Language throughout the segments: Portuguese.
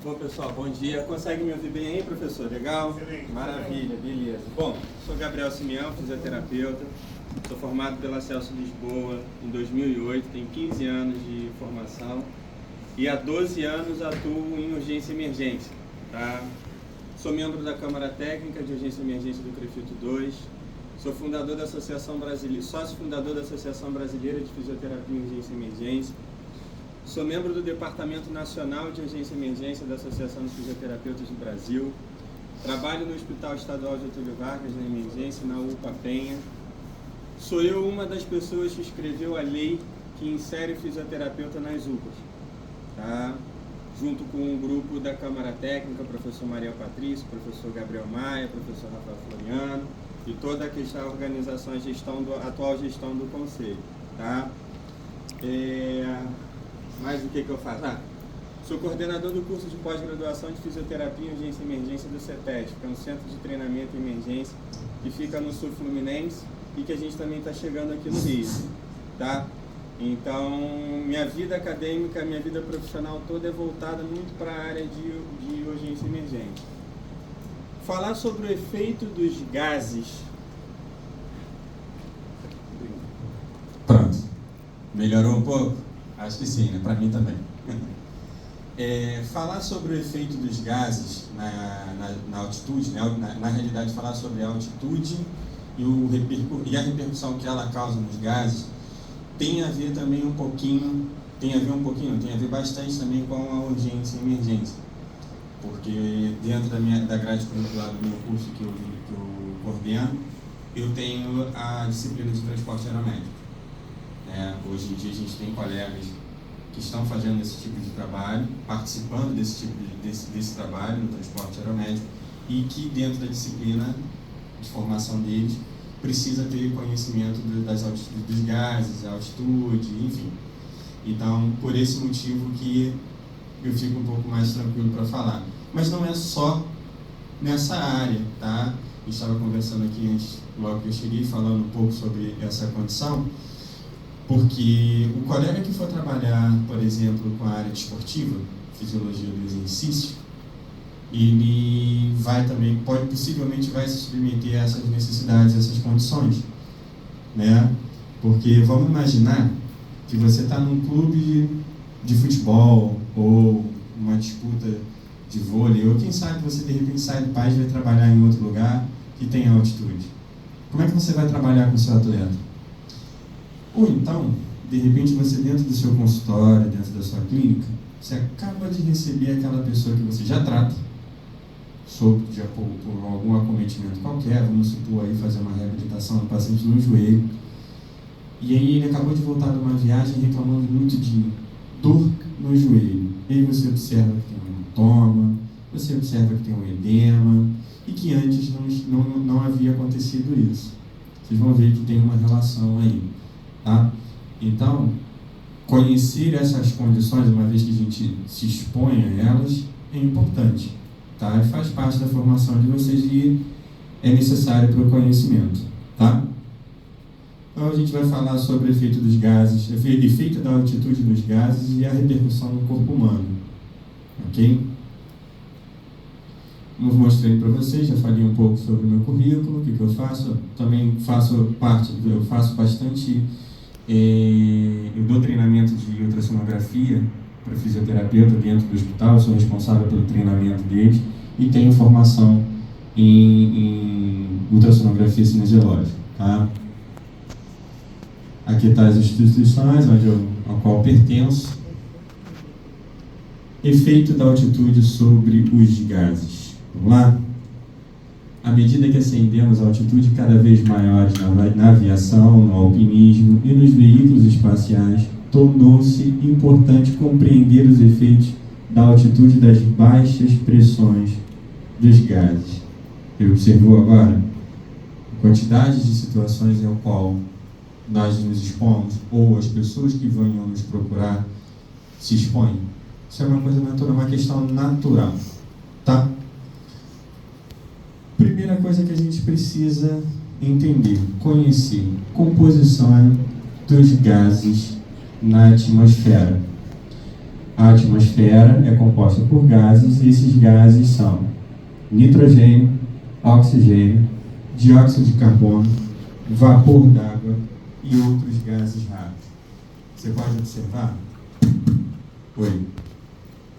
Bom, pessoal, bom dia. Consegue me ouvir bem aí, professor? Legal? Excelente. Maravilha, beleza. Bom, sou Gabriel Simeão, fisioterapeuta. Sou formado pela Celso Lisboa em 2008, tenho 15 anos de formação e há 12 anos atuo em urgência e emergência. Tá? Sou membro da Câmara Técnica de Urgência e Emergência do CREFITO 2. Sou fundador da Associação Brasileira, sócio fundador da Associação Brasileira de Fisioterapia em Urgência e Emergência. Sou membro do Departamento Nacional de Urgência e Emergência da Associação dos Fisioterapeutas do Brasil. Trabalho no Hospital Estadual Getúlio Vargas, na emergência, na UPA Penha. Sou eu uma das pessoas que escreveu a lei que insere o fisioterapeuta nas UPAs. Tá? Junto com um grupo da Câmara Técnica, professor Mariel Patrício, professor Gabriel Maia, professor Rafael Floriano e toda a organização, a atual gestão do Conselho. Tá? Mais o que eu faço? Sou coordenador do curso de pós-graduação de Fisioterapia em Urgência e Emergência do CETESP, que é um centro de treinamento em emergência que fica no sul fluminense e que a gente também está chegando aqui no Rio. Tá? Então, minha vida acadêmica, minha vida profissional toda é voltada muito para a área de urgência e emergência. Falar sobre o efeito dos gases. Pronto. Melhorou um pouco? Acho que sim, né? Para mim também. Falar sobre o efeito dos gases na altitude, né? Na realidade, falar sobre a altitude e a repercussão que ela causa nos gases tem a ver também tem a ver bastante também com a urgência e emergência. Porque dentro da grade curricular do meu curso que eu coordeno, eu tenho a disciplina de transporte aeromédico. Hoje em dia a gente tem colegas que estão fazendo esse tipo de trabalho, participando desse trabalho no transporte aeromédico e que dentro da disciplina de formação deles precisa ter conhecimento dos gases, altitude, enfim. Então, por esse motivo que eu fico um pouco mais tranquilo para falar. Mas não é só nessa área, tá? Eu estava conversando aqui antes, logo que eu cheguei, falando um pouco sobre essa condição. Porque o colega que for trabalhar, por exemplo, com a área desportiva, fisiologia do exercício, ele possivelmente vai se submeter a essas necessidades, a essas condições, né? Porque vamos imaginar que você está num clube de futebol ou uma disputa de vôlei, ou quem sabe você de repente sai do país e vai trabalhar em outro lugar que tem altitude. Como é que você vai trabalhar com o seu atleta? Ou então, de repente, você dentro do seu consultório, dentro da sua clínica, você acaba de receber aquela pessoa que você já trata, por algum acometimento qualquer, vamos supor aí fazer uma reabilitação do paciente no joelho, e aí ele acabou de voltar de uma viagem reclamando muito de dor no joelho. E aí você observa que tem um hematoma, você observa que tem um edema, e que antes não havia acontecido isso. Vocês vão ver que tem uma relação aí. Tá? Então, conhecer essas condições, uma vez que a gente se expõe a elas, é importante, tá? E faz parte da formação de vocês e é necessário para o conhecimento, tá? Então, a gente vai falar sobre o efeito dos gases, efeito da altitude dos gases e a repercussão no corpo humano, ok? Como eu mostrei para vocês, já falei um pouco sobre o meu currículo, o que eu faço. Também eu faço bastante... eu dou treinamento de ultrassonografia para fisioterapeuta dentro do hospital, eu sou responsável pelo treinamento deles e tenho formação em ultrassonografia cinesiológica. Tá? Aqui estão as instituições ao qual pertenço. Efeito da altitude sobre os gases. Vamos lá? À medida que ascendemos a altitude cada vez maiores na aviação, no alpinismo e nos veículos espaciais, tornou-se importante compreender os efeitos da altitude das baixas pressões dos gases. Você observou agora a quantidade de situações em qual nós nos expomos, ou as pessoas que venham nos procurar se expõem? Isso é uma coisa natural, uma questão natural, tá? Primeira coisa que a gente precisa entender, conhecer, composição dos gases na atmosfera. A atmosfera é composta por gases, e esses gases são nitrogênio, oxigênio, dióxido de carbono, vapor d'água e outros gases raros. Você pode observar? Oi.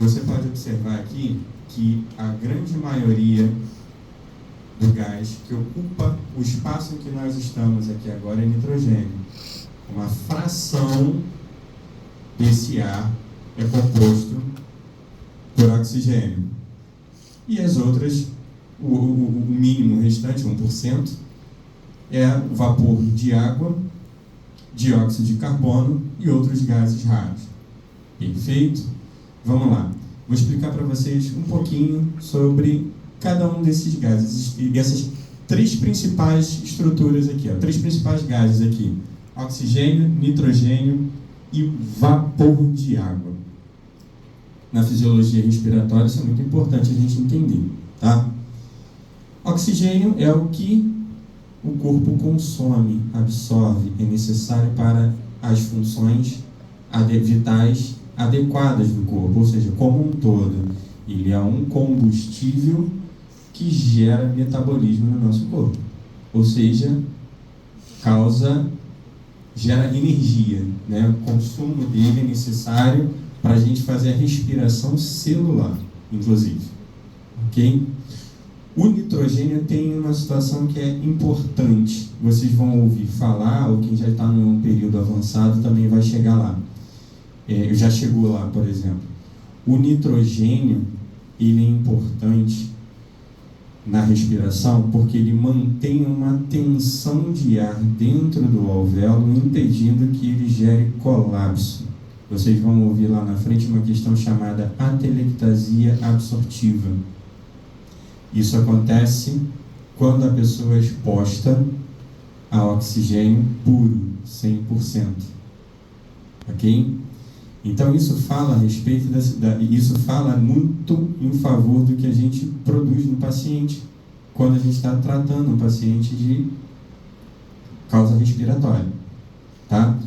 Você pode observar aqui que a grande maioria do gás que ocupa o espaço em que nós estamos aqui agora é nitrogênio. Uma fração desse ar é composto por oxigênio. E as outras, o mínimo restante, 1%, é o vapor de água, dióxido de carbono e outros gases raros. Perfeito? Vamos lá. Vou explicar para vocês um pouquinho sobre cada um desses gases e essas três principais estruturas aqui, ó, três principais gases aqui: oxigênio, nitrogênio e vapor de água. Na fisiologia respiratória isso é muito importante a gente entender, tá? Oxigênio é o que o corpo consome, absorve, é necessário para as funções vitais adequadas do corpo, ou seja, como um todo. Ele é um combustível que gera metabolismo no nosso corpo, ou seja, gera energia, né? O consumo dele é necessário para a gente fazer a respiração celular, inclusive, ok? O nitrogênio tem uma situação que é importante, vocês vão ouvir falar, ou quem já está num período avançado também vai chegar lá. Eu já chegou lá, por exemplo. O nitrogênio, ele é importante na respiração porque ele mantém uma tensão de ar dentro do alvéolo, impedindo que ele gere colapso. Vocês vão ouvir lá na frente uma questão chamada atelectasia absortiva. Isso acontece quando a pessoa é exposta a oxigênio puro, 100%. Ok? Então isso fala a respeito isso fala muito em favor do que a gente produz no paciente quando a gente está tratando um paciente de causa respiratória, tá?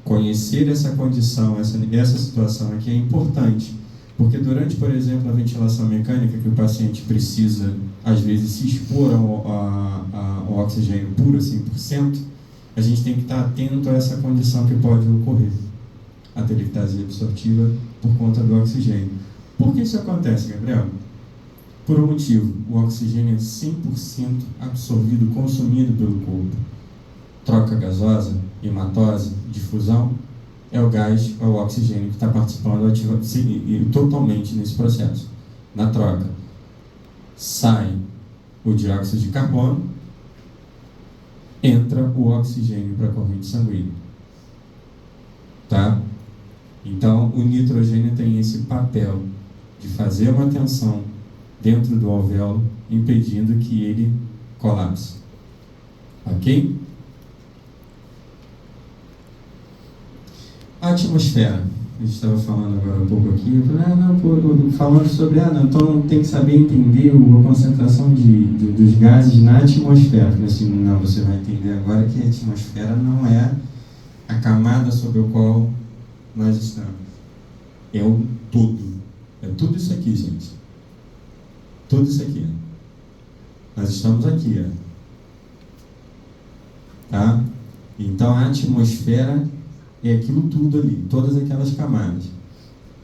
Conhecer essa condição, essa situação aqui é importante, porque durante, por exemplo, a ventilação mecânica, que o paciente precisa, às vezes, se expor ao oxigênio puro, 100%, a gente tem que estar atento a essa condição que pode ocorrer, a atelectasia absortiva, por conta do oxigênio. Por que isso acontece, Gabriel? Por um motivo: o oxigênio é 100% absorvido, consumido pelo corpo. Troca gasosa, hematose, difusão, é o gás, é o oxigênio que está participando totalmente nesse processo. Na troca, sai o dióxido de carbono, entra o oxigênio para a corrente sanguínea. Tá? Então, o nitrogênio tem esse papel de fazer uma tensão dentro do alvéolo, impedindo que ele colapse. Ok? A atmosfera. A gente estava falando agora um pouco aqui. Eu falei, falando sobre, então tem que saber entender a concentração dos gases na atmosfera. Eu falei assim, não, você vai entender agora que a atmosfera não é a camada sobre a qual nós estamos. É o todo. É tudo isso aqui, gente. Tudo isso aqui. Nós estamos aqui, ó. Tá? Então a atmosfera é aquilo tudo ali, todas aquelas camadas.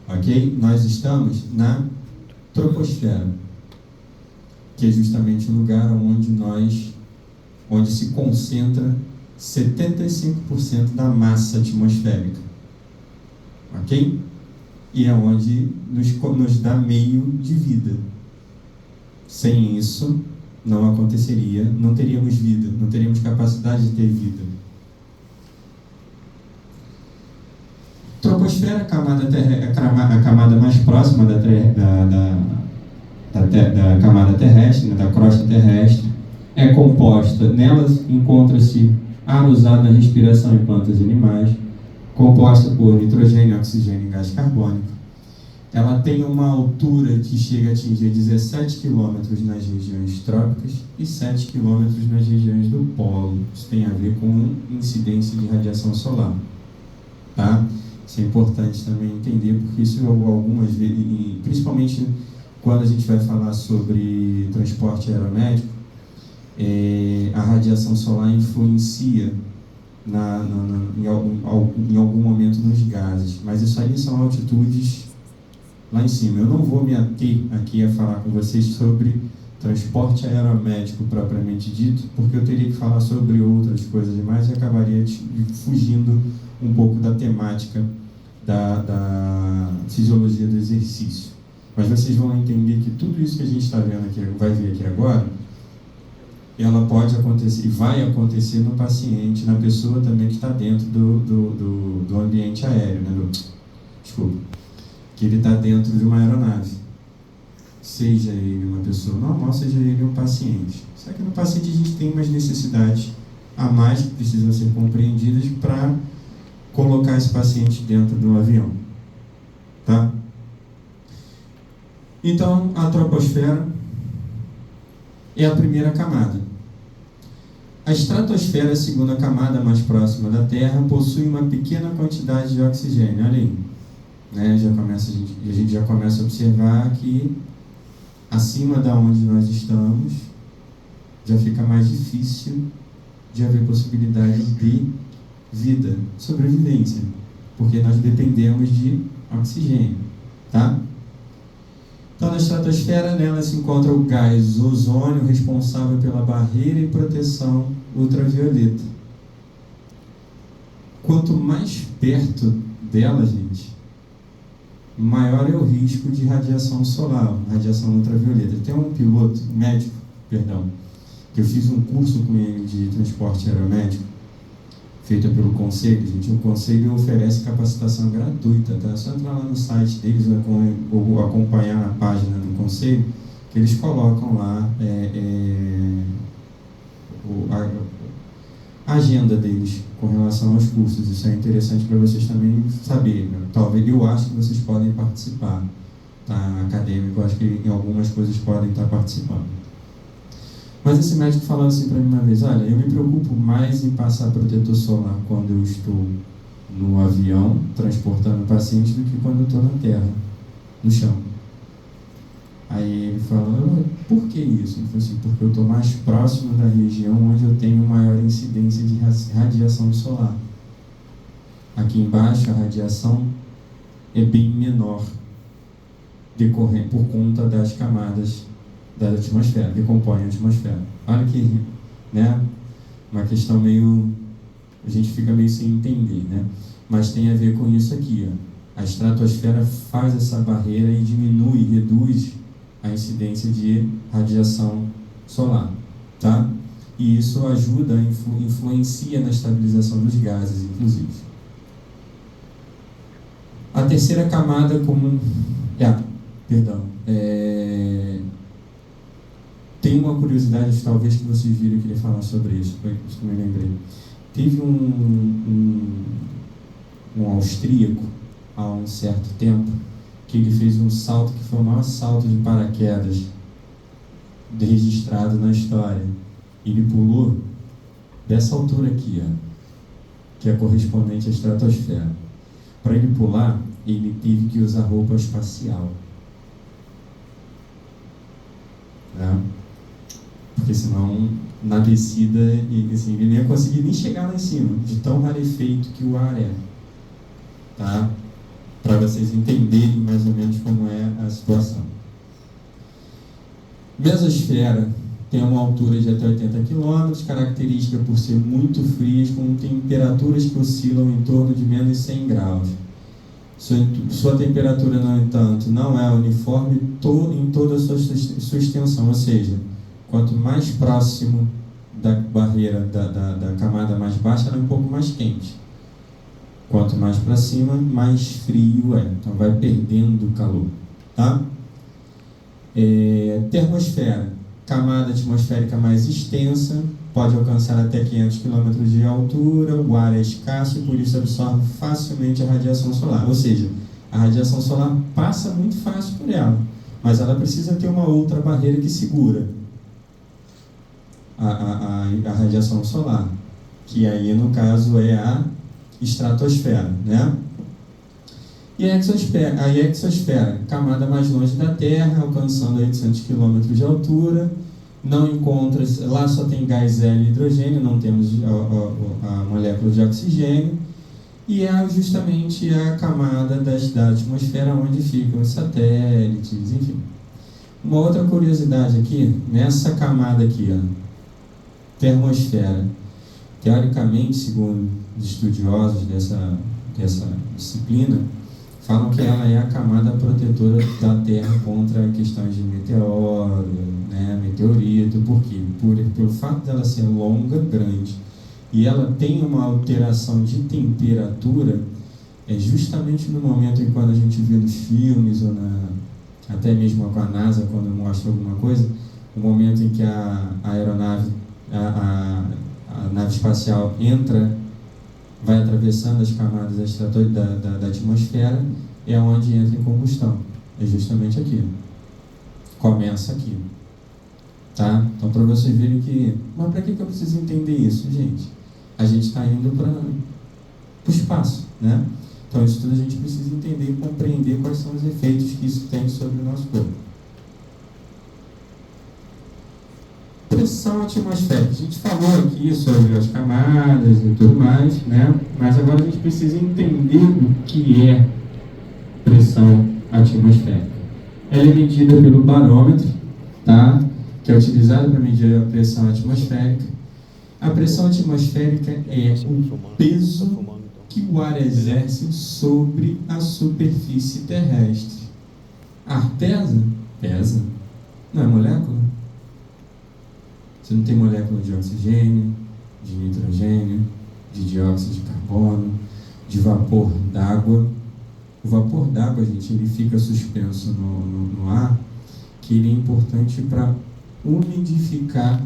Ok? Nós estamos na troposfera, que é justamente o lugar onde se concentra 75% da massa atmosférica. Ok? E é onde nos dá meio de vida. Sem isso, não aconteceria, não teríamos vida, não teríamos capacidade de ter vida. Troposfera, a camada mais próxima da camada terrestre, né, da crosta terrestre, é composta, nela encontra-se ar usado na respiração em plantas e animais, composta por nitrogênio, oxigênio e gás carbônico. Ela tem uma altura que chega a atingir 17 km nas regiões trópicas e 7 km nas regiões do polo. Isso tem a ver com incidência de radiação solar. Tá? Isso é importante também entender, porque isso algumas vezes, e principalmente quando a gente vai falar sobre transporte aeromédico, a radiação solar influencia em algum momento nos gases, mas isso aí são altitudes lá em cima. Eu não vou me ater aqui a falar com vocês sobre transporte aeromédico propriamente dito, porque eu teria que falar sobre outras coisas demais e acabaria fugindo um pouco da temática da fisiologia do exercício. Mas vocês vão entender que tudo isso que a gente está vendo aqui, vai ver aqui agora, ela pode acontecer e vai acontecer no paciente, na pessoa também que está dentro do ambiente aéreo, né? Desculpa. Que ele está dentro de uma aeronave. Seja ele uma pessoa normal, seja ele um paciente. Só que no paciente a gente tem umas necessidades a mais que precisam ser compreendidas para colocar esse paciente dentro do avião. Tá? Então, a troposfera é a primeira camada. A estratosfera, a segunda camada mais próxima da Terra, possui uma pequena quantidade de oxigênio. Olha aí. Né? A gente já começa a observar que acima da onde nós estamos já fica mais difícil de haver possibilidade de vida, sobrevivência, porque nós dependemos de oxigênio, tá? Então, na estratosfera, nela se encontra o gás ozônio, responsável pela barreira e proteção ultravioleta. Quanto mais perto dela, gente, maior é o risco de radiação solar, radiação ultravioleta. Tem um piloto, médico, que eu fiz um curso com ele de transporte aeromédico, feito pelo Conselho, gente. O Conselho oferece capacitação gratuita, tá? É só entrar lá no site deles ou acompanhar na página do Conselho, que eles colocam lá a agenda deles com relação aos cursos. Isso é interessante para vocês também saberem, né? Talvez, eu acho que vocês podem participar, tá? Acadêmico, eu acho que em algumas coisas podem estar participando. Mas esse médico falou assim para mim uma vez: olha, eu me preocupo mais em passar protetor solar quando eu estou no avião transportando o paciente do que quando eu estou na terra, no chão. Aí ele falou: por que isso? Ele falou assim: porque eu estou mais próximo da região onde eu tenho maior incidência de radiação solar. Aqui embaixo a radiação é bem menor, decorrendo por conta das camadas da atmosfera, que compõem a atmosfera. Olha que, né, uma questão meio, a gente fica meio sem entender, né? Mas tem a ver com isso aqui, ó. A estratosfera faz essa barreira e diminui, reduz a incidência de radiação solar, tá? E isso ajuda, influencia na estabilização dos gases, inclusive. A terceira camada tem uma curiosidade, talvez, que vocês viram, eu queria falar sobre isso, foi isso que eu me lembrei. Teve um austríaco, há um certo tempo, que ele fez um salto que foi o maior salto de paraquedas registrado na história. Ele pulou dessa altura aqui, ó, que é correspondente à estratosfera. Para ele pular, ele teve que usar roupa espacial. Né? Porque senão, na descida, assim, ele não ia conseguir nem chegar lá em cima, de tão rarefeito que o ar é. Tá? Para vocês entenderem mais ou menos como é a situação. Mesosfera tem uma altura de até 80 km, característica por ser muito frias, com temperaturas que oscilam em torno de menos 100 graus. Sua temperatura, no entanto, não é uniforme em toda a sua extensão, ou seja, quanto mais próximo da barreira, da camada mais baixa, ela é um pouco mais quente. Quanto mais para cima, mais frio é. Então vai perdendo calor. Tá? Termosfera. Camada atmosférica mais extensa, pode alcançar até 500 km de altura, o ar é escasso e por isso absorve facilmente a radiação solar. Ou seja, a radiação solar passa muito fácil por ela, mas ela precisa ter uma outra barreira que segura a radiação solar, que aí no caso é a estratosfera, né? E a exosfera, camada mais longe da Terra, alcançando 800 km de altura, não encontra, lá só tem gás hélio e hidrogênio, não temos a molécula de oxigênio, e é justamente a camada da atmosfera onde ficam os satélites, enfim. Uma outra curiosidade aqui, nessa camada aqui, ó, termosfera, teoricamente, segundo os estudiosos dessa disciplina, falam que ela é a camada protetora da Terra contra questões de meteoro, né, meteorito. Por quê? Pelo fato dela ser longa, grande, e ela tem uma alteração de temperatura, é justamente no momento em quando a gente vê nos filmes, ou até mesmo com a NASA, quando mostra alguma coisa, o momento em que a aeronave, a nave espacial vai atravessando as camadas da atmosfera, é onde entra em combustão. É justamente aqui. Começa aqui. Tá? Então, para vocês verem que... Mas para que eu preciso entender isso, gente? A gente está indo para o espaço, né? Então, isso tudo a gente precisa entender e compreender quais são os efeitos que isso tem sobre o nosso corpo. Pressão atmosférica. A gente falou aqui sobre as camadas e tudo mais, né? Mas agora a gente precisa entender o que é pressão atmosférica. Ela é medida pelo barômetro, tá? Que é utilizado para medir a pressão atmosférica. A pressão atmosférica é o peso que o ar exerce sobre a superfície terrestre. Ar pesa? Pesa. Não é molécula? Você não tem molécula de oxigênio, de nitrogênio, de dióxido de carbono, de vapor d'água. O vapor d'água, gente, ele fica suspenso no ar, que ele é importante para umidificar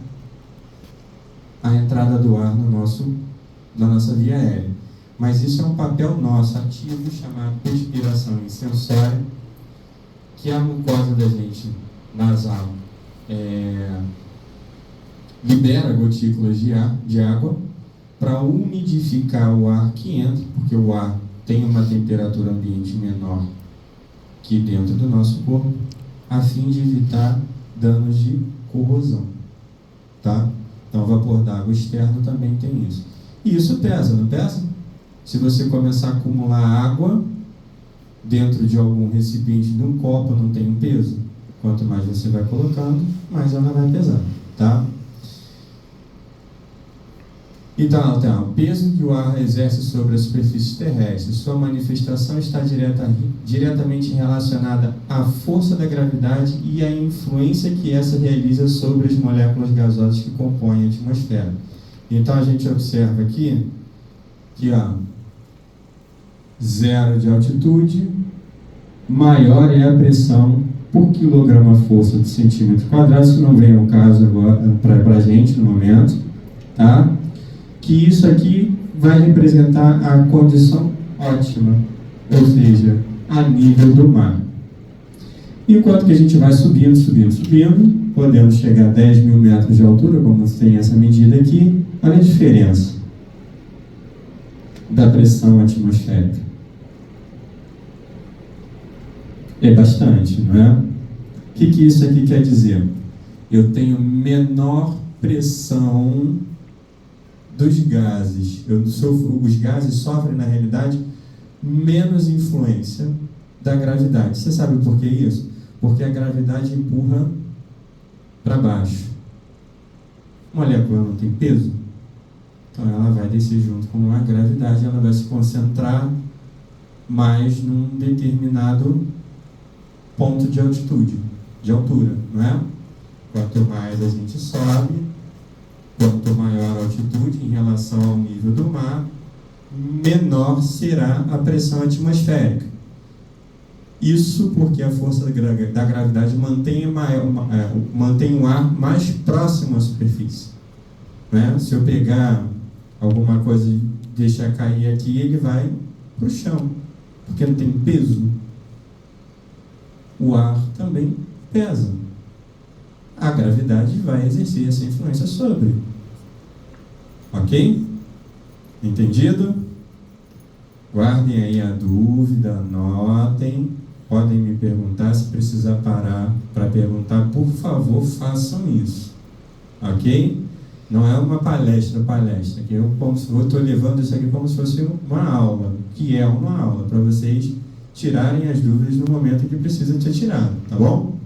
a entrada do ar na nossa via aérea. Mas isso é um papel nosso, ativo, chamado respiração incensória, que a mucosa da gente, nasal, libera gotículas de água para umidificar o ar que entra, porque o ar tem uma temperatura ambiente menor que dentro do nosso corpo, a fim de evitar danos de corrosão, tá? Então, o vapor d'água externo também tem isso. E isso pesa, não pesa? Se você começar a acumular água dentro de algum recipiente de um copo, não tem um peso. Quanto mais você vai colocando, mais ela vai pesar, tá? Então, o peso que o ar exerce sobre a superfície terrestre, sua manifestação está diretamente relacionada à força da gravidade e à influência que essa realiza sobre as moléculas gasosas que compõem a atmosfera. Então, a gente observa aqui que, zero de altitude, maior é a pressão por quilograma-força de centímetro quadrado. Isso não vem ao caso agora para a gente no momento, tá? Que isso aqui vai representar a condição ótima, ou seja, a nível do mar. Enquanto que a gente vai subindo, podemos chegar a 10 mil metros de altura, como tem essa medida aqui. Olha a diferença da pressão atmosférica. É bastante, não é? O que isso aqui quer dizer? Eu tenho menor pressão dos gases. Os gases sofrem, na realidade, menos influência da gravidade. Você sabe por que isso? Porque a gravidade empurra para baixo. A molécula não tem peso, então ela vai descer junto com a gravidade, ela vai se concentrar mais num determinado ponto de altitude, de altura, não é? Quanto mais a gente sobe, quanto maior a altitude em relação ao nível do mar, menor será a pressão atmosférica. Isso porque a força da gravidade mantém o ar mais próximo à superfície, né? Se eu pegar alguma coisa e deixar cair aqui, ele vai para o chão, porque não tem peso. O ar também pesa. A gravidade vai exercer essa influência sobre. Ok? Entendido? Guardem aí a dúvida, anotem, podem me perguntar, se precisar parar para perguntar, por favor, façam isso, ok? Não é uma palestra, que eu estou levando isso aqui como se fosse uma aula, que é uma aula, para vocês tirarem as dúvidas no momento que precisa ser tirado, tá bom?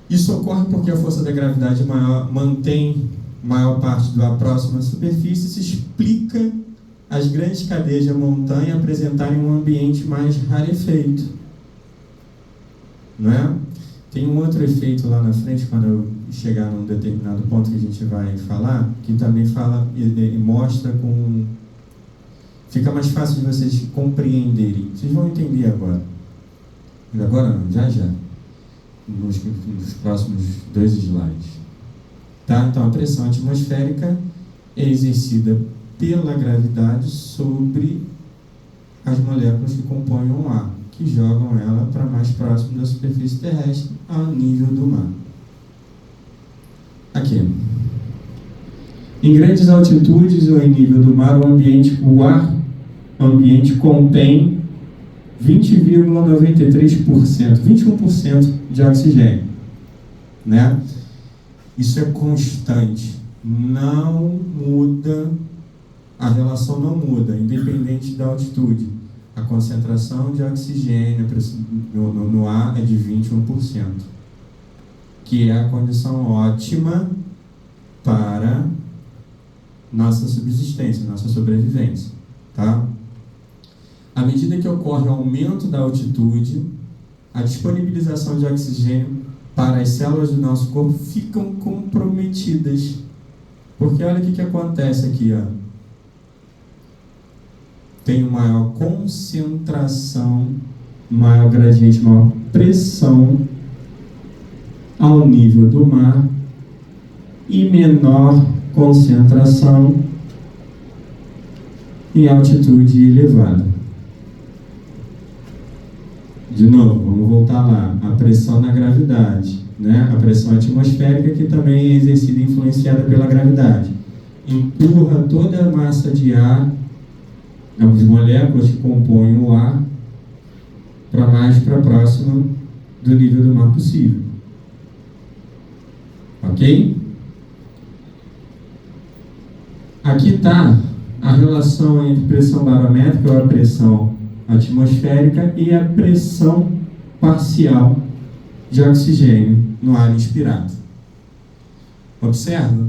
Isso ocorre porque a força da gravidade maior mantém maior parte da próxima superfície, se explica as grandes cadeias da montanha apresentarem um ambiente mais rarefeito, não é? Tem um outro efeito lá na frente, quando eu chegar num determinado ponto que a gente vai falar, que também fala e mostra com... Fica mais fácil de vocês compreenderem. Vocês vão entender agora. Agora não, já. Nos próximos 2 slides. Tá? Então, a pressão atmosférica é exercida pela gravidade sobre as moléculas que compõem o ar, que jogam ela para mais próximo da superfície terrestre, ao nível do mar. Aqui. Em grandes altitudes ou em nível do mar, o ar ambiente contém 20,93%, 21% de oxigênio, né? Isso é constante, não muda, a relação não muda, independente da altitude. A concentração de oxigênio no ar é de 21%, que é a condição ótima para nossa subsistência, nossa sobrevivência, tá? À medida que ocorre o aumento da altitude, a disponibilização de oxigênio para as células do nosso corpo ficam comprometidas. Porque olha o que acontece aqui, ó. Tem maior concentração, maior gradiente, maior pressão ao nível do mar e menor concentração em altitude elevada. De novo, vamos voltar lá. A pressão na gravidade, né? A pressão atmosférica, que também é exercida e influenciada pela gravidade, empurra toda a massa de ar, as moléculas que compõem o ar, para próximo do nível do mar possível. Ok? Aqui está a relação entre pressão barométrica, ou a pressão atmosférica, e a pressão parcial de oxigênio no ar inspirado. Observa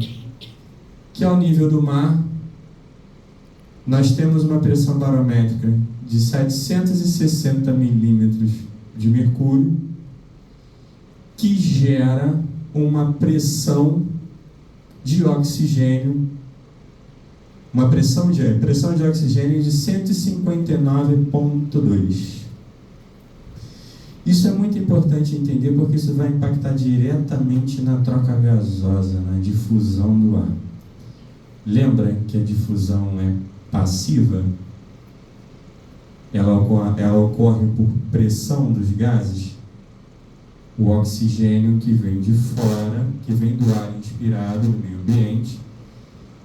que ao nível do mar nós temos uma pressão barométrica de 760 milímetros de mercúrio, que gera uma pressão de oxigênio, uma pressão de oxigênio de 159,2. Isso é muito importante entender, porque isso vai impactar diretamente na troca gasosa, na difusão do ar. Lembra que a difusão é passiva? Ela ocorre por pressão dos gases. O oxigênio que vem de fora, que vem do ar inspirado no meio ambiente,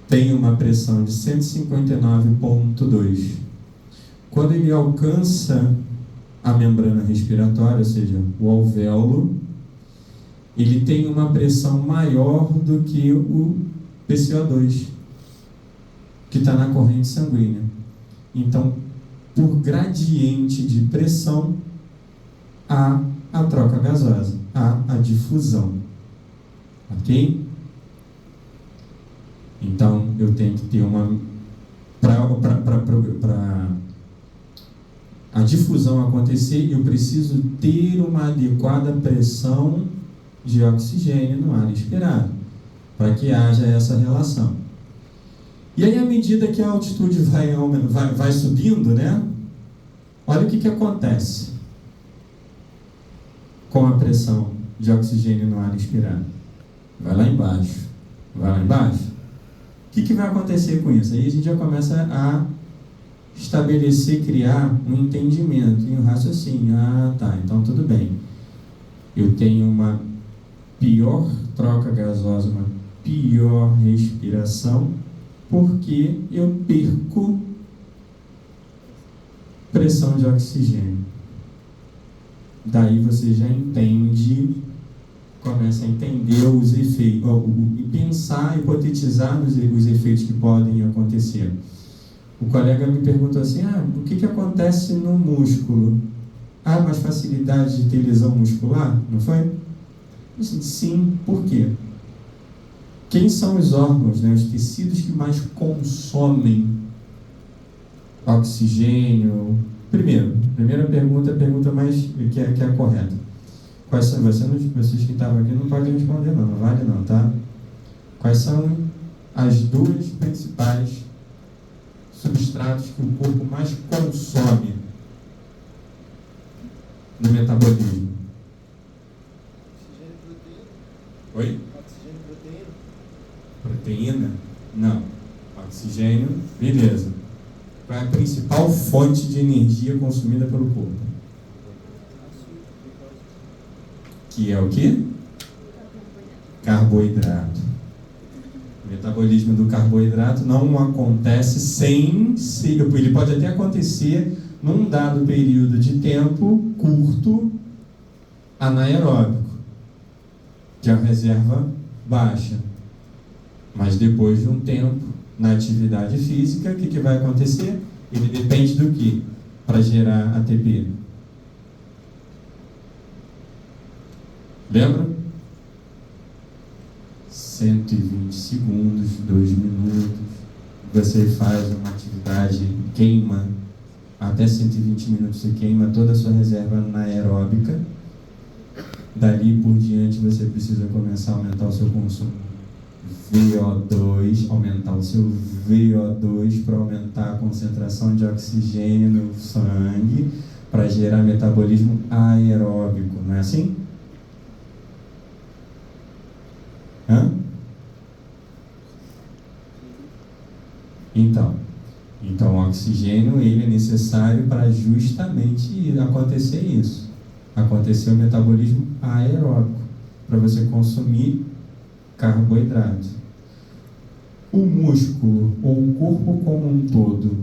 tem uma pressão de 159,2. Quando ele alcança a membrana respiratória, ou seja, o alvéolo, ele tem uma pressão maior do que o PCO2, que está na corrente sanguínea. Então, por gradiente de pressão, há a troca gasosa, há a difusão. Ok? Então, eu tenho que ter uma... Para a difusão acontecer, eu preciso ter uma adequada pressão de oxigênio no ar inspirado, para que haja essa relação. E aí, à medida que a altitude vai subindo, né? Olha o que acontece com a pressão de oxigênio no ar inspirado. Vai lá embaixo. O que vai acontecer com isso? Aí a gente já começa a estabelecer, criar um entendimento e um raciocínio. Ah, tá, então tudo bem. Eu tenho uma pior troca gasosa, uma pior respiração, porque eu perco pressão de oxigênio. Daí você já entende, começa a entender os efeitos, e pensar, hipotetizar os efeitos que podem acontecer. O colega me perguntou assim, o que acontece no músculo? Mais facilidade de ter lesão muscular, não foi? Eu disse, sim, por quê? Quem são os órgãos, né, os tecidos que mais consomem oxigênio? Primeira pergunta, a pergunta mais que é a correta. Quais são, vocês que estavam aqui não podem responder não vale não, tá? Quais são as duas principais substratos que o corpo mais consome no metabolismo? Oxigênio e proteína. Oi? Oxigênio e proteína. Proteína? Não. Oxigênio, beleza. Qual é a principal fonte de energia consumida pelo corpo? Que é o quê? Carboidrato. O metabolismo do carboidrato não acontece sem ser. Ele pode até acontecer num dado período de tempo curto, anaeróbico, que é a reserva baixa. Mas depois de um tempo, na atividade física, o que vai acontecer? Ele depende do que para gerar ATP? Lembra? 120 segundos, 2 minutos. Você faz uma atividade, queima, até 120 minutos você queima toda a sua reserva anaeróbica. Dali por diante você precisa começar a aumentar o seu consumo VO2, aumentar o seu VO2 para aumentar a concentração de oxigênio no sangue, para gerar metabolismo aeróbico, não é assim? Então o oxigênio ele é necessário para justamente acontecer isso, acontecer o metabolismo aeróbico, para você consumir carboidrato. O músculo ou o corpo como um todo,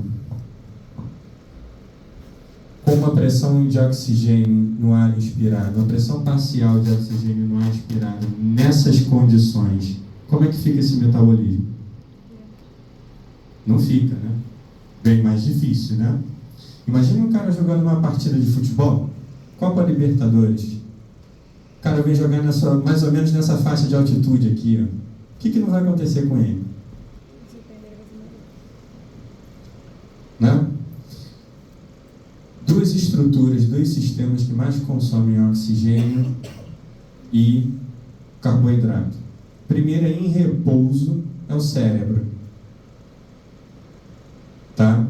com uma pressão de oxigênio no ar inspirado, uma pressão parcial de oxigênio no ar inspirado, nessas condições, como é que fica esse metabolismo? Não fica, né? Bem mais difícil, né? Imagina um cara jogando uma partida de futebol, Copa Libertadores. O cara vem jogar mais ou menos nessa faixa de altitude aqui, ó. O que não vai acontecer com ele? Né? Duas estruturas, dois sistemas que mais consomem oxigênio e carboidrato. Primeiro, em repouso, é o cérebro. Tá?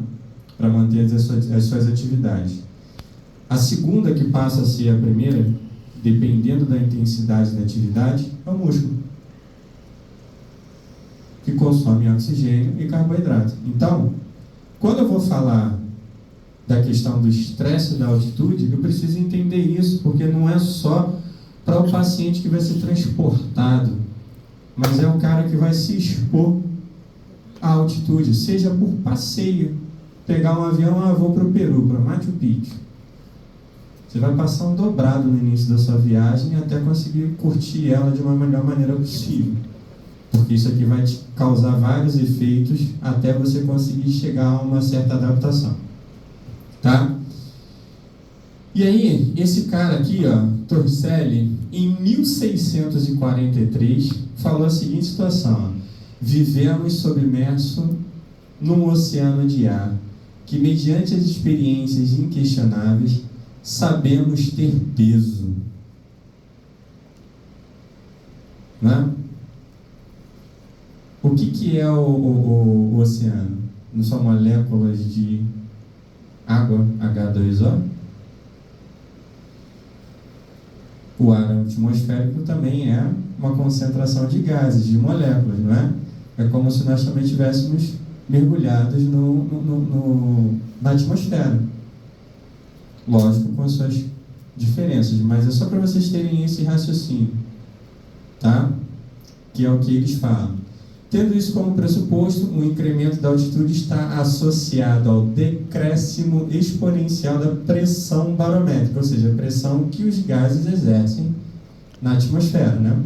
Para manter as suas atividades. A segunda, que passa a ser a primeira, dependendo da intensidade da atividade, é o músculo, que consome oxigênio e carboidrato. Então, quando eu vou falar da questão do estresse da altitude, eu preciso entender isso, porque não é só para o paciente que vai ser transportado, mas é o cara que vai se expor à altitude, seja por passeio, pegar um avião, vou para o Peru, para Machu Picchu. Você vai passar um dobrado no início da sua viagem até conseguir curtir ela de uma melhor maneira possível, porque isso aqui vai te causar vários efeitos até você conseguir chegar a uma certa adaptação, tá? E aí, esse cara aqui, ó, Torricelli, em 1643, falou a seguinte situação: vivemos submerso num oceano de ar, que mediante as experiências inquestionáveis, sabemos ter peso. Né? O que é o oceano? Não são moléculas de água, H2O? O ar atmosférico também é uma concentração de gases, de moléculas, não é? É como se nós também estivéssemos mergulhados na atmosfera. Lógico, com as suas diferenças, mas é só para vocês terem esse raciocínio, tá? Que é o que eles falam. Tendo isso como pressuposto, o incremento da altitude está associado ao decréscimo exponencial da pressão barométrica, ou seja, a pressão que os gases exercem na atmosfera, né?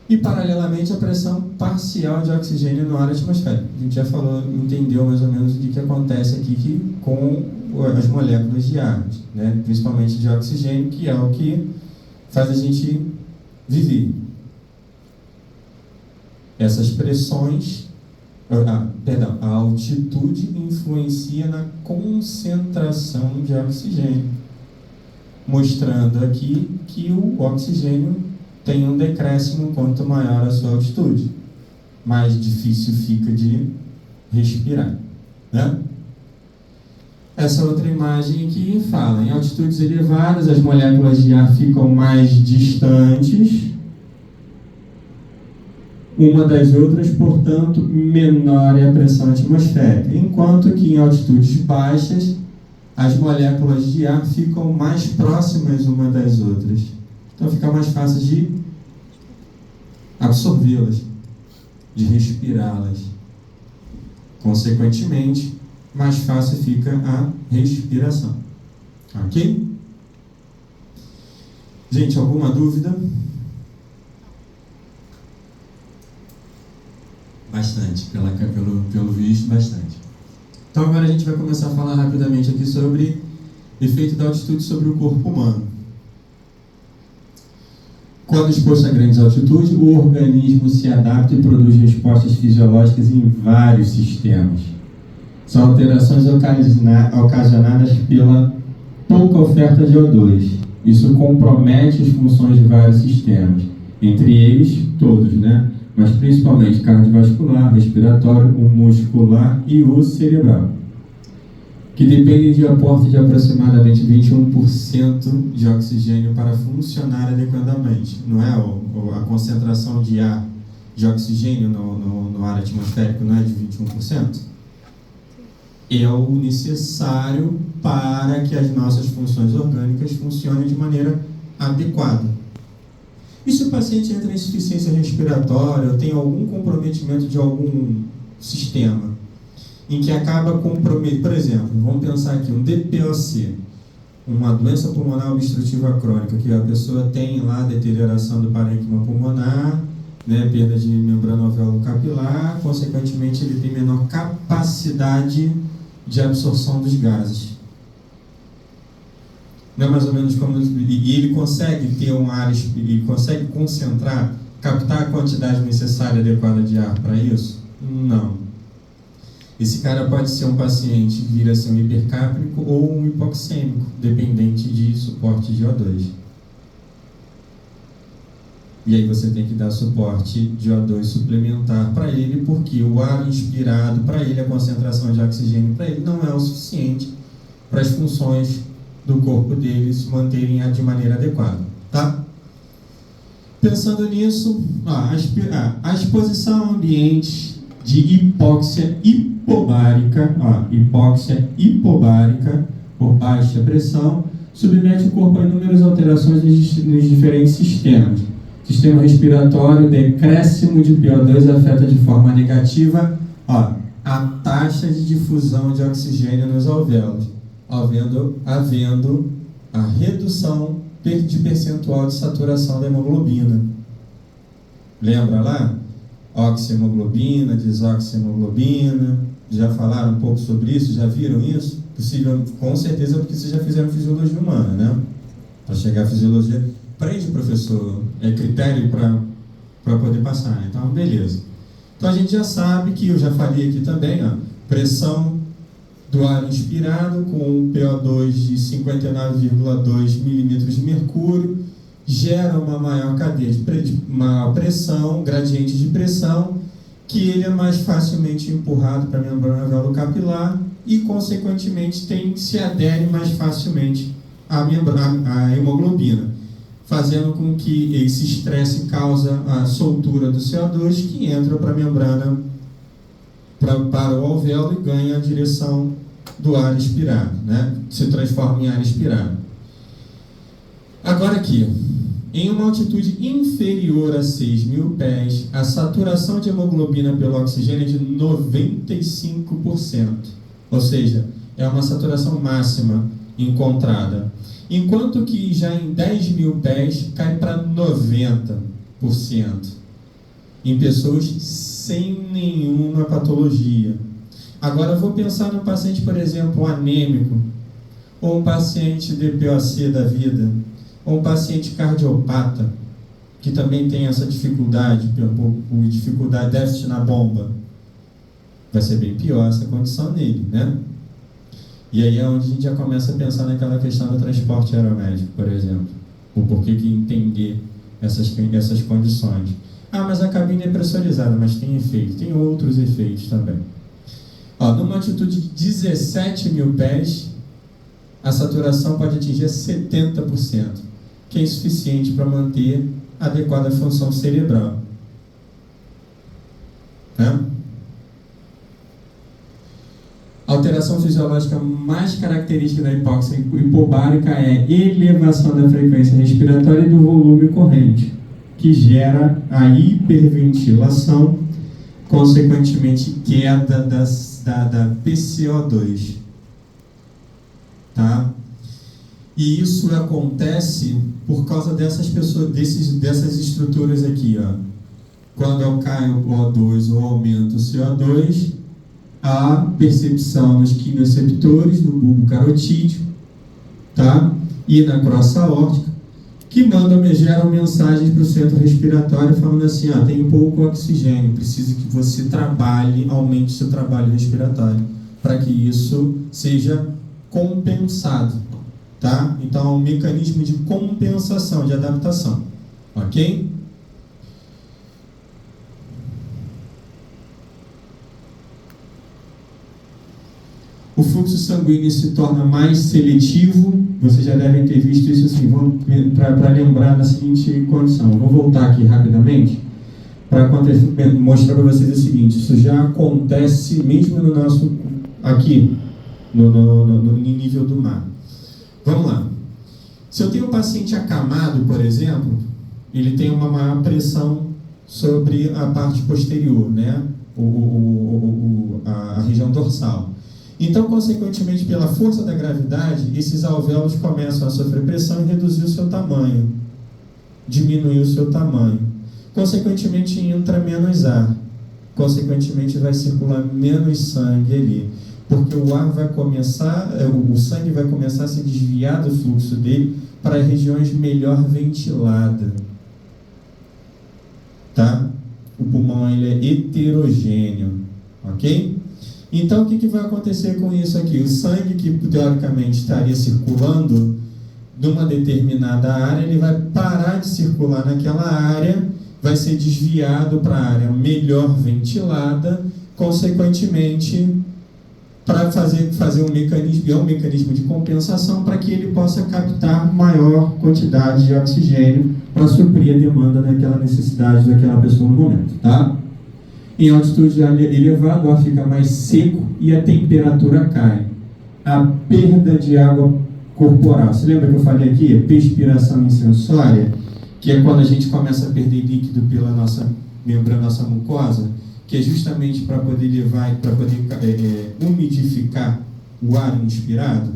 E, paralelamente, a pressão parcial de oxigênio no ar atmosférico. A gente já falou, entendeu mais ou menos o que acontece aqui com as moléculas de ar, né? Principalmente de oxigênio, que é o que faz a gente viver. Essas pressões, a altitude influencia na concentração de oxigênio, mostrando aqui que o oxigênio tem um decréscimo quanto maior a sua altitude, mais difícil fica de respirar, né? Essa outra imagem aqui fala, em altitudes elevadas as moléculas de ar ficam mais distantes uma das outras, portanto, menor é a pressão atmosférica, enquanto que em altitudes baixas as moléculas de ar ficam mais próximas uma das outras. Então fica mais fácil de absorvê-las, de respirá-las. Consequentemente, mais fácil fica a respiração. Ok? Gente, alguma dúvida? Bastante, pelo visto, bastante. Então agora a gente vai começar a falar rapidamente aqui sobre efeito da altitude sobre o corpo humano. Quando exposto a grandes altitudes, o organismo se adapta e produz respostas fisiológicas em vários sistemas. São alterações ocasionadas pela pouca oferta de O2. Isso compromete as funções de vários sistemas, entre eles todos, né? Mas principalmente cardiovascular, respiratório, o muscular e o cerebral, que dependem de aporte de aproximadamente 21% de oxigênio para funcionar adequadamente. Não é a concentração de ar, de oxigênio no ar atmosférico não é de 21%? É o necessário para que as nossas funções orgânicas funcionem de maneira adequada. E se o paciente entra em insuficiência respiratória ou tem algum comprometimento de algum sistema, em que acaba comprometendo, por exemplo, vamos pensar aqui, um DPOC, uma doença pulmonar obstrutiva crônica, que a pessoa tem lá deterioração do parênquima pulmonar, né, perda de membrana alvéolo capilar, consequentemente ele tem menor capacidade de absorção dos gases. Não é mais ou menos como... E ele consegue ter um ar, ele consegue concentrar, captar a quantidade necessária adequada de ar para isso? Não. Esse cara pode ser um paciente que vira a ser um hipercáprico ou um hipoxêmico, dependente de suporte de O2. E aí você tem que dar suporte de O2 suplementar para ele, porque o ar inspirado para ele, a concentração de oxigênio para ele não é o suficiente para as funções do corpo dele se manterem de maneira adequada, tá? Pensando nisso, a exposição a ambientes de hipóxia hipobárica por baixa pressão submete o corpo a inúmeras alterações nos diferentes sistemas. Sistema respiratório, decréscimo de PO2 afeta de forma negativa a taxa de difusão de oxigênio nos alvéolos, havendo a redução de percentual de saturação da hemoglobina. Lembra lá? Oxihemoglobina, desoxihemoglobina. Já falaram um pouco sobre isso? Já viram isso? Possível, com certeza, porque vocês já fizeram fisiologia humana, né? Para chegar à fisiologia... Aprende, professor. É critério para poder passar. Então, beleza. Então, a gente já sabe que, eu já falei aqui também, pressão do ar inspirado com um PO2 de 59,2 milímetros de mercúrio gera uma maior cadeia de maior pressão, gradiente de pressão, que ele é mais facilmente empurrado para a membrana alvéolo capilar e, consequentemente, se adere mais facilmente à hemoglobina, fazendo com que esse estresse causa a soltura do CO2 que entra para a membrana, para o alvéolo e ganha a direção do ar expirado, né? Se transforma em ar expirado. Agora aqui, em uma altitude inferior a 6.000 pés, a saturação de hemoglobina pelo oxigênio é de 95%. Ou seja, é uma saturação máxima encontrada. Enquanto que já em 10.000 pés cai para 90% em pessoas sem nenhuma patologia. Agora eu vou pensar no paciente, por exemplo, anêmico, ou um paciente DPOC da vida, ou um paciente cardiopata, que também tem essa dificuldade, déficit na bomba. Vai ser bem pior essa condição nele, né? E aí é onde a gente já começa a pensar naquela questão do transporte aeromédico, por exemplo. O porquê que entender essas condições. Ah, mas a cabine é pressurizada, mas tem efeito. Tem outros efeitos também. Ó, numa altitude de 17.000 pés, a saturação pode atingir 70%, que é insuficiente para manter a adequada função cerebral. Né? A alteração fisiológica mais característica da hipóxia hipobárica é elevação da frequência respiratória e do volume corrente, que gera a hiperventilação, consequentemente queda da PCO2. Tá? E isso acontece por causa dessas pessoas, dessas estruturas aqui, ó. Quando cai o O2 ou aumenta o CO2, há percepção nos quimioreceptores, no bulbo carotídeo, tá? E na crosta aórtica, que geram mensagens para o centro respiratório falando assim, ó, tem pouco oxigênio, preciso que você aumente seu trabalho respiratório, para que isso seja compensado, tá? Então, é um mecanismo de compensação, de adaptação, ok? O fluxo sanguíneo se torna mais seletivo. Vocês já devem ter visto isso assim, para lembrar da seguinte condição. Vou voltar aqui rapidamente para mostrar para vocês o seguinte: isso já acontece mesmo no nosso, aqui, no nível do mar. Vamos lá. Se eu tenho um paciente acamado, por exemplo, ele tem uma maior pressão sobre a parte posterior, né? A região dorsal. Então, consequentemente, pela força da gravidade, esses alvéolos começam a sofrer pressão e reduzir o seu tamanho, diminuir o seu tamanho. Consequentemente, entra menos ar. Consequentemente, vai circular menos sangue ali, porque o sangue vai começar a se desviar do fluxo dele para regiões melhor ventiladas. Tá? O pulmão ele é heterogêneo, ok? Então, o que vai acontecer com isso aqui? O sangue que, teoricamente, estaria circulando numa determinada área, ele vai parar de circular naquela área, vai ser desviado para a área melhor ventilada, consequentemente, para fazer um mecanismo de compensação para que ele possa captar maior quantidade de oxigênio para suprir a demanda daquela necessidade daquela pessoa no momento, tá? Em altitude elevada, o ar fica mais seco e a temperatura cai. A perda de água corporal. Você lembra que eu falei aqui? Perspiração insensória, que é quando a gente começa a perder líquido pela nossa membrana, nossa mucosa, que é justamente para poder umidificar o ar inspirado.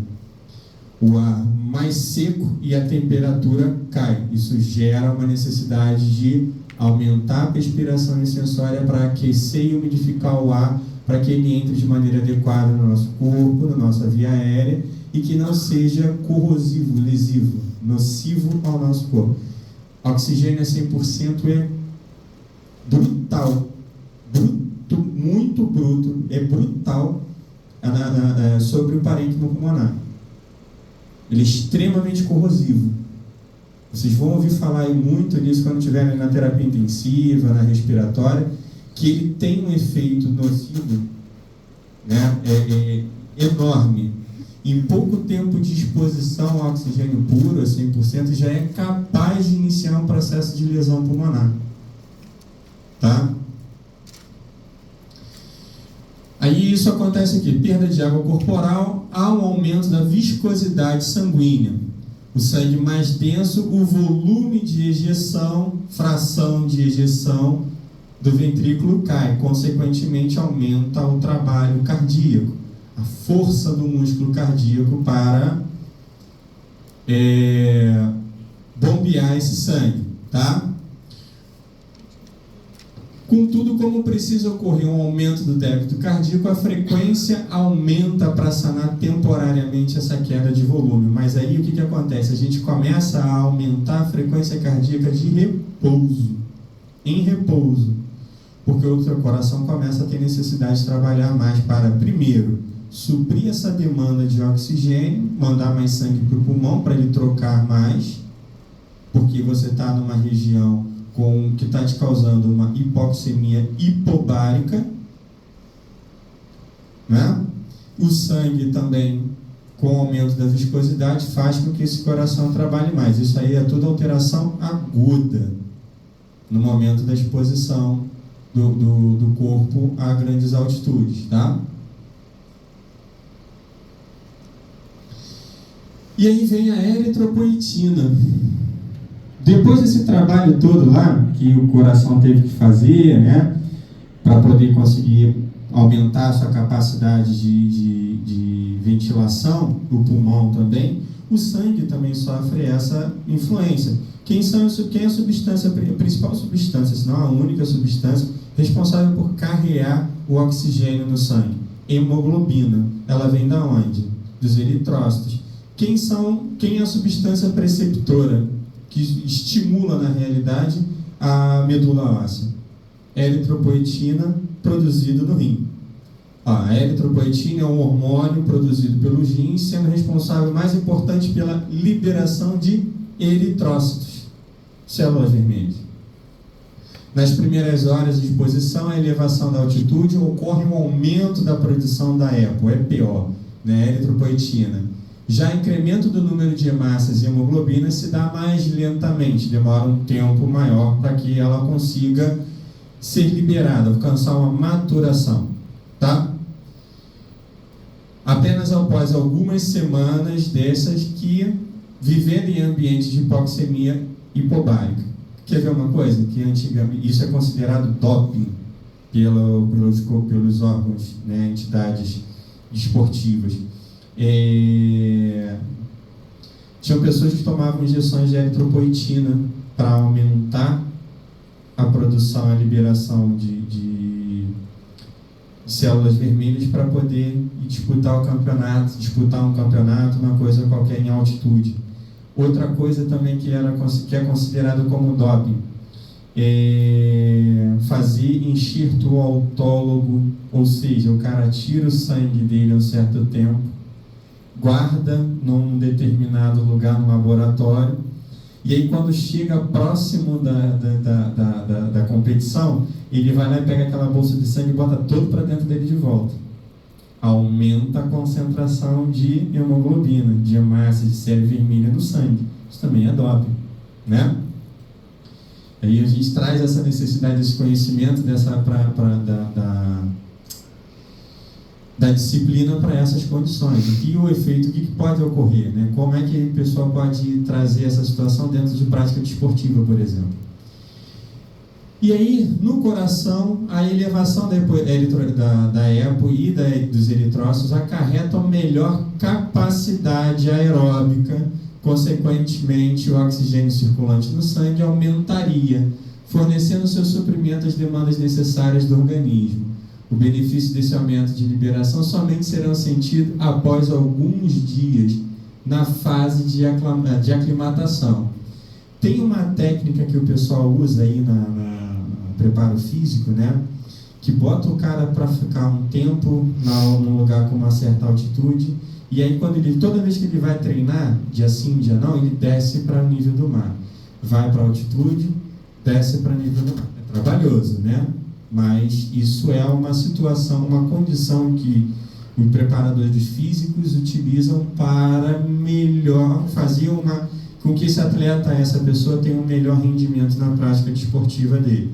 O ar mais seco e a temperatura cai. Isso gera uma necessidade de aumentar a perspiração insensória para aquecer e umidificar o ar, para que ele entre de maneira adequada no nosso corpo, na nossa via aérea, e que não seja corrosivo, lesivo, nocivo ao nosso corpo. Oxigênio a 100% é brutal, muito bruto, é brutal sobre o parênquima pulmonar. Ele é extremamente corrosivo. Vocês vão ouvir falar muito nisso quando estiverem na terapia intensiva, na respiratória, que ele tem um efeito nocivo, né? Enorme. Em pouco tempo de exposição ao oxigênio puro, a 100%, já é capaz de iniciar um processo de lesão pulmonar. Tá? Aí isso acontece aqui, perda de água corporal, há um aumento da viscosidade sanguínea. O sangue mais denso, o volume de ejeção, fração de ejeção do ventrículo cai, consequentemente aumenta o trabalho cardíaco, a força do músculo cardíaco para bombear esse sangue, tá? Contudo, como precisa ocorrer um aumento do débito cardíaco, a frequência aumenta para sanar temporariamente essa queda de volume. Mas aí o que acontece? A gente começa a aumentar a frequência cardíaca de repouso, em repouso, porque o seu coração começa a ter necessidade de trabalhar mais para, primeiro, suprir essa demanda de oxigênio, mandar mais sangue para o pulmão para ele trocar mais, porque você está numa região que está te causando uma hipoxemia hipobárica, né? O sangue também, com o aumento da viscosidade, faz com que esse coração trabalhe mais. Isso aí é tudo alteração aguda no momento da exposição do corpo a grandes altitudes, tá? E aí vem a eritropoetina. Depois desse trabalho todo lá, que o coração teve que fazer, né, para poder conseguir aumentar a sua capacidade de ventilação, o pulmão também, o sangue também sofre essa influência. Quem é a substância, a principal substância, se não a única substância, responsável por carregar o oxigênio no sangue? Hemoglobina. Ela vem da onde? Dos eritrócitos. Quem é a substância preceptora que estimula, na realidade, a medula óssea? Eritropoetina, produzida no rim. A eritropoetina é um hormônio produzido pelos rins, sendo responsável mais importante pela liberação de eritrócitos, células vermelhas. Nas primeiras horas de exposição à elevação da altitude, ocorre um aumento da produção da EPO, né, eritropoetina. Já o incremento do número de hemácias e hemoglobinas se dá mais lentamente, demora um tempo maior para que ela consiga ser liberada, alcançar uma maturação, tá? Apenas após algumas semanas dessas que vivendo em ambiente de hipoxemia hipobárica. Quer ver uma coisa? Que antigamente isso é considerado doping pelos órgãos, né, entidades esportivas. Tinham pessoas que tomavam injeções de eritropoetina para aumentar a produção, a liberação de células vermelhas para poder disputar um campeonato, uma coisa qualquer em altitude. Outra coisa também que é considerado como doping é fazer enxerto autólogo, ou seja, o cara tira o sangue dele a um certo tempo, guarda num determinado lugar no laboratório, e aí quando chega próximo da competição, ele vai lá e pega aquela bolsa de sangue e bota todo para dentro dele de volta. Aumenta a concentração de hemoglobina, de hemácia, de série vermelha no sangue. Isso também é doping, né? Aí a gente traz essa necessidade, esse conhecimento da disciplina para essas condições. E o efeito, o que pode ocorrer, né? Como é que o pessoal pode trazer essa situação dentro de prática desportiva, por exemplo? E aí, no coração, a elevação da EPO e dos eritrócitos acarreta uma melhor capacidade aeróbica. Consequentemente, o oxigênio circulante no sangue aumentaria, fornecendo seu suprimento às demandas necessárias do organismo. O benefício desse aumento de liberação somente serão sentidos após alguns dias, na fase de aclimatação. Tem uma técnica que o pessoal usa aí no preparo físico, né? Que bota o cara para ficar um tempo num lugar com uma certa altitude, e aí toda vez que ele vai treinar, dia sim, dia não, ele desce para o nível do mar. Vai para a altitude, desce para o nível do mar. É trabalhoso, né? Mas isso é uma situação, uma condição que os preparadores físicos utilizam para melhor fazer com que esse atleta, essa pessoa tenha um melhor rendimento na prática desportiva dele.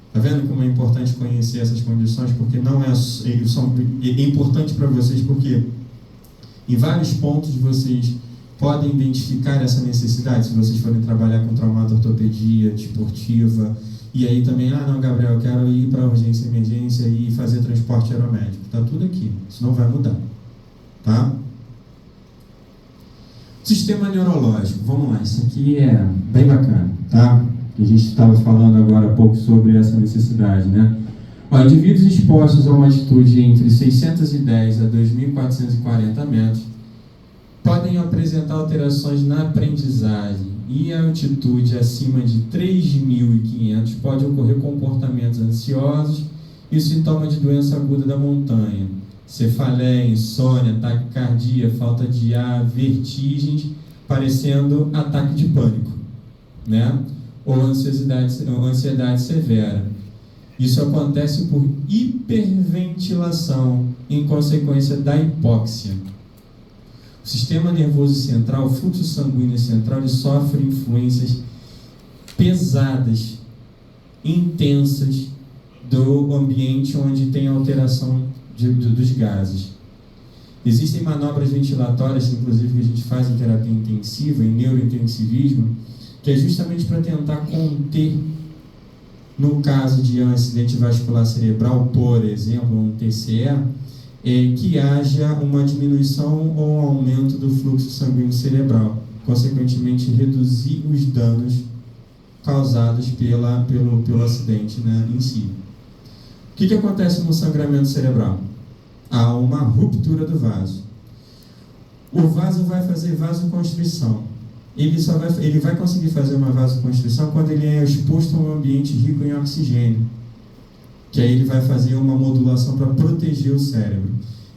Está vendo como é importante conhecer essas condições? Porque é importante para vocês, porque em vários pontos vocês podem identificar essa necessidade, se vocês forem trabalhar com traumato-ortopedia desportiva, e aí também, não, Gabriel, eu quero ir para urgência e emergência e fazer transporte aeromédico. Está tudo aqui, isso não vai mudar, tá? Sistema neurológico, vamos lá, isso aqui é bem bacana, tá? A gente estava falando agora há pouco sobre essa necessidade, né? Indivíduos expostos a uma altitude entre 610 a 2.440 metros podem apresentar alterações na aprendizagem, e a altitude acima de 3.500 pode ocorrer comportamentos ansiosos e sintomas de doença aguda da montanha, cefaleia, insônia, taquicardia, falta de ar, vertigens, parecendo ataque de pânico, né? Ou ansiedade severa. Isso acontece por hiperventilação em consequência da hipóxia. O sistema nervoso central, o fluxo sanguíneo central, ele sofre influências pesadas, intensas do ambiente onde tem alteração dos gases. Existem manobras ventilatórias, inclusive, que a gente faz em terapia intensiva, em neurointensivismo, que é justamente para tentar conter, no caso de um acidente vascular cerebral, por exemplo, um TCE, que haja uma diminuição ou um aumento do fluxo sanguíneo cerebral, consequentemente reduzir os danos causados pelo acidente, né, em si. O que acontece no sangramento cerebral? Há uma ruptura do vaso. O vaso vai fazer vasoconstrição. Ele vai conseguir fazer uma vasoconstrição quando ele é exposto a um ambiente rico em oxigênio, que aí ele vai fazer uma modulação para proteger o cérebro.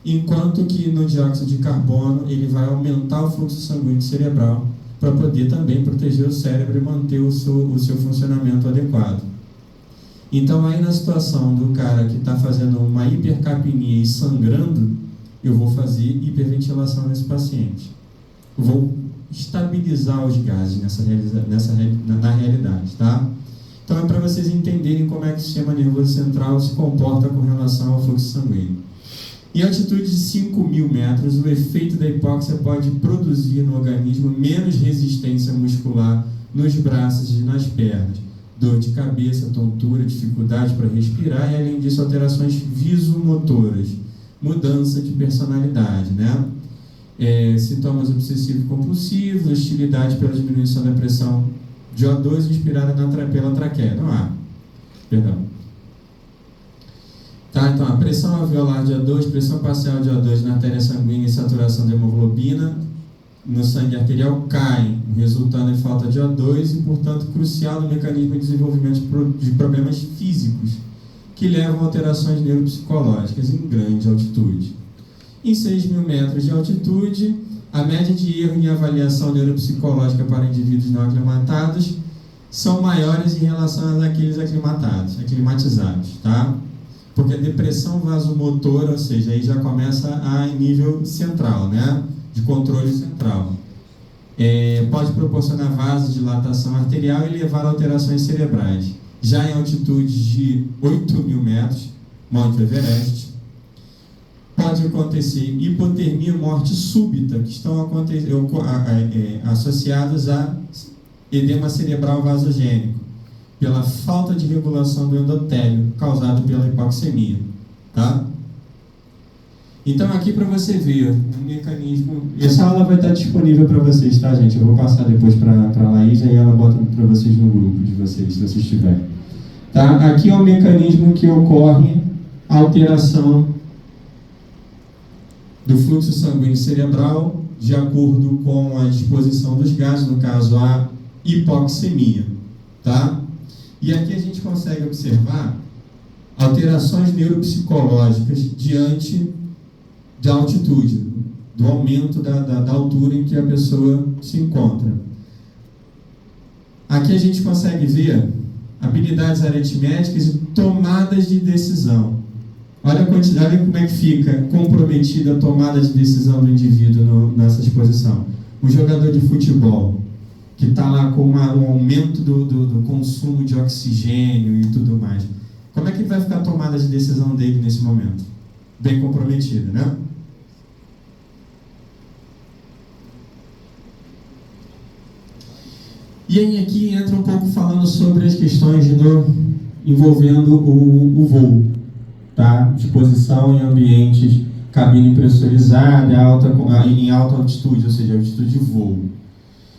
Enquanto que no dióxido de carbono ele vai aumentar o fluxo sanguíneo cerebral para poder também proteger o cérebro e manter o seu funcionamento adequado. Então aí na situação do cara que está fazendo uma hipercapnia e sangrando, eu vou fazer hiperventilação nesse paciente. Eu vou estabilizar os gases na realidade, tá? Então é para vocês entenderem como é que o sistema nervoso central se comporta com relação ao fluxo sanguíneo. Em altitude de 5.000 metros, o efeito da hipóxia pode produzir no organismo menos resistência muscular nos braços e nas pernas, dor de cabeça, tontura, dificuldade para respirar e, além disso, alterações visomotoras, mudança de personalidade, né? Sintomas obsessivo-compulsivos, hostilidade pela diminuição da pressão de O2 inspirada pela traqueia, no ar. Perdão. Tá, então, a pressão alveolar de O2, pressão parcial de O2 na artéria sanguínea e saturação de hemoglobina no sangue arterial caem, resultando em falta de O2 e, portanto, crucial no mecanismo de desenvolvimento de problemas físicos que levam a alterações neuropsicológicas em grande altitude. Em 6.000 metros de altitude, a média de erro em avaliação neuropsicológica para indivíduos não aclimatados são maiores em relação àqueles aclimatizados, tá? Porque a depressão vasomotora, ou seja, aí já começa em nível central, né? De controle central. Pode proporcionar vasodilatação arterial e levar a alterações cerebrais. Já em altitudes de 8.000 metros, Monte Everest, pode acontecer hipotermia e morte súbita, que estão associados a edema cerebral vasogênico, pela falta de regulação do endotélio, causado pela hipoxemia, tá? Então, aqui para você ver um mecanismo... Essa aula vai estar disponível para vocês, tá, gente? Eu vou passar depois para a Laís, aí ela bota para vocês no grupo de vocês, se vocês tiverem. Tá? Aqui é um mecanismo que ocorre a alteração do fluxo sanguíneo cerebral de acordo com a disposição dos gases, no caso a hipoxemia, tá? E aqui a gente consegue observar alterações neuropsicológicas diante da altitude, do aumento da altura em que a pessoa se encontra. Aqui a gente consegue ver habilidades aritméticas e tomadas de decisão. Olha como é que fica comprometida a tomada de decisão do indivíduo nessa exposição. Um jogador de futebol que está lá com um aumento do consumo de oxigênio e tudo mais. Como é que vai ficar a tomada de decisão dele nesse momento? Bem comprometida, né? E aí aqui entra um pouco falando sobre as questões envolvendo o voo, tá? Disposição em ambientes, cabine pressurizada, em alta altitude, ou seja, altitude de voo.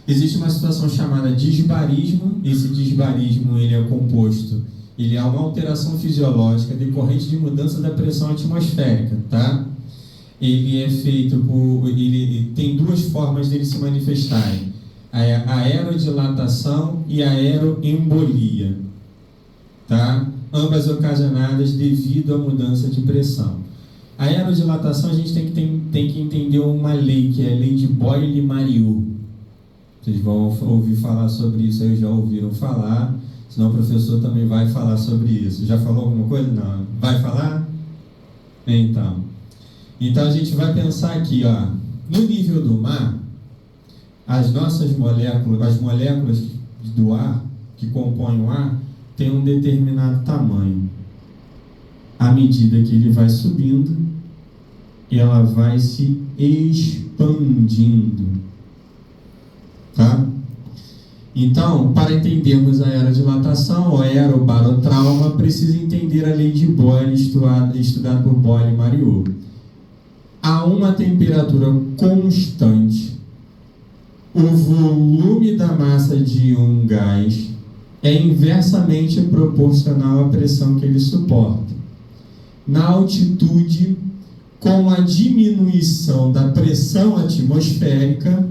Existe uma situação chamada disbarismo. Esse disbarismo ele é composto, ele é uma alteração fisiológica decorrente de mudança da pressão atmosférica, tá? Ele é feito ele tem duas formas dele se manifestarem: a aerodilatação e a aeroembolia, tá? Ambas ocasionadas devido à mudança de pressão. A aerodilatação, a gente tem que entender uma lei, que é a lei de Boyle-Mariot. Vocês vão ouvir falar sobre isso aí, já ouviram falar, senão o professor também vai falar sobre isso. Já falou alguma coisa? Não. Vai falar? Então a gente vai pensar aqui, ó, no nível do mar, as nossas moléculas, as moléculas do ar, que compõem o ar, têm um determinado tamanho. À medida que ele vai subindo, ela vai se expandindo. Tá? Então, para entendermos a aerodilatação ou aerobarotrauma, precisa entender a lei de Boyle, estudada por Boyle-Mariot. A uma temperatura constante, o volume da massa de um gás é inversamente proporcional à pressão que ele suporta. Na altitude, com a diminuição da pressão atmosférica,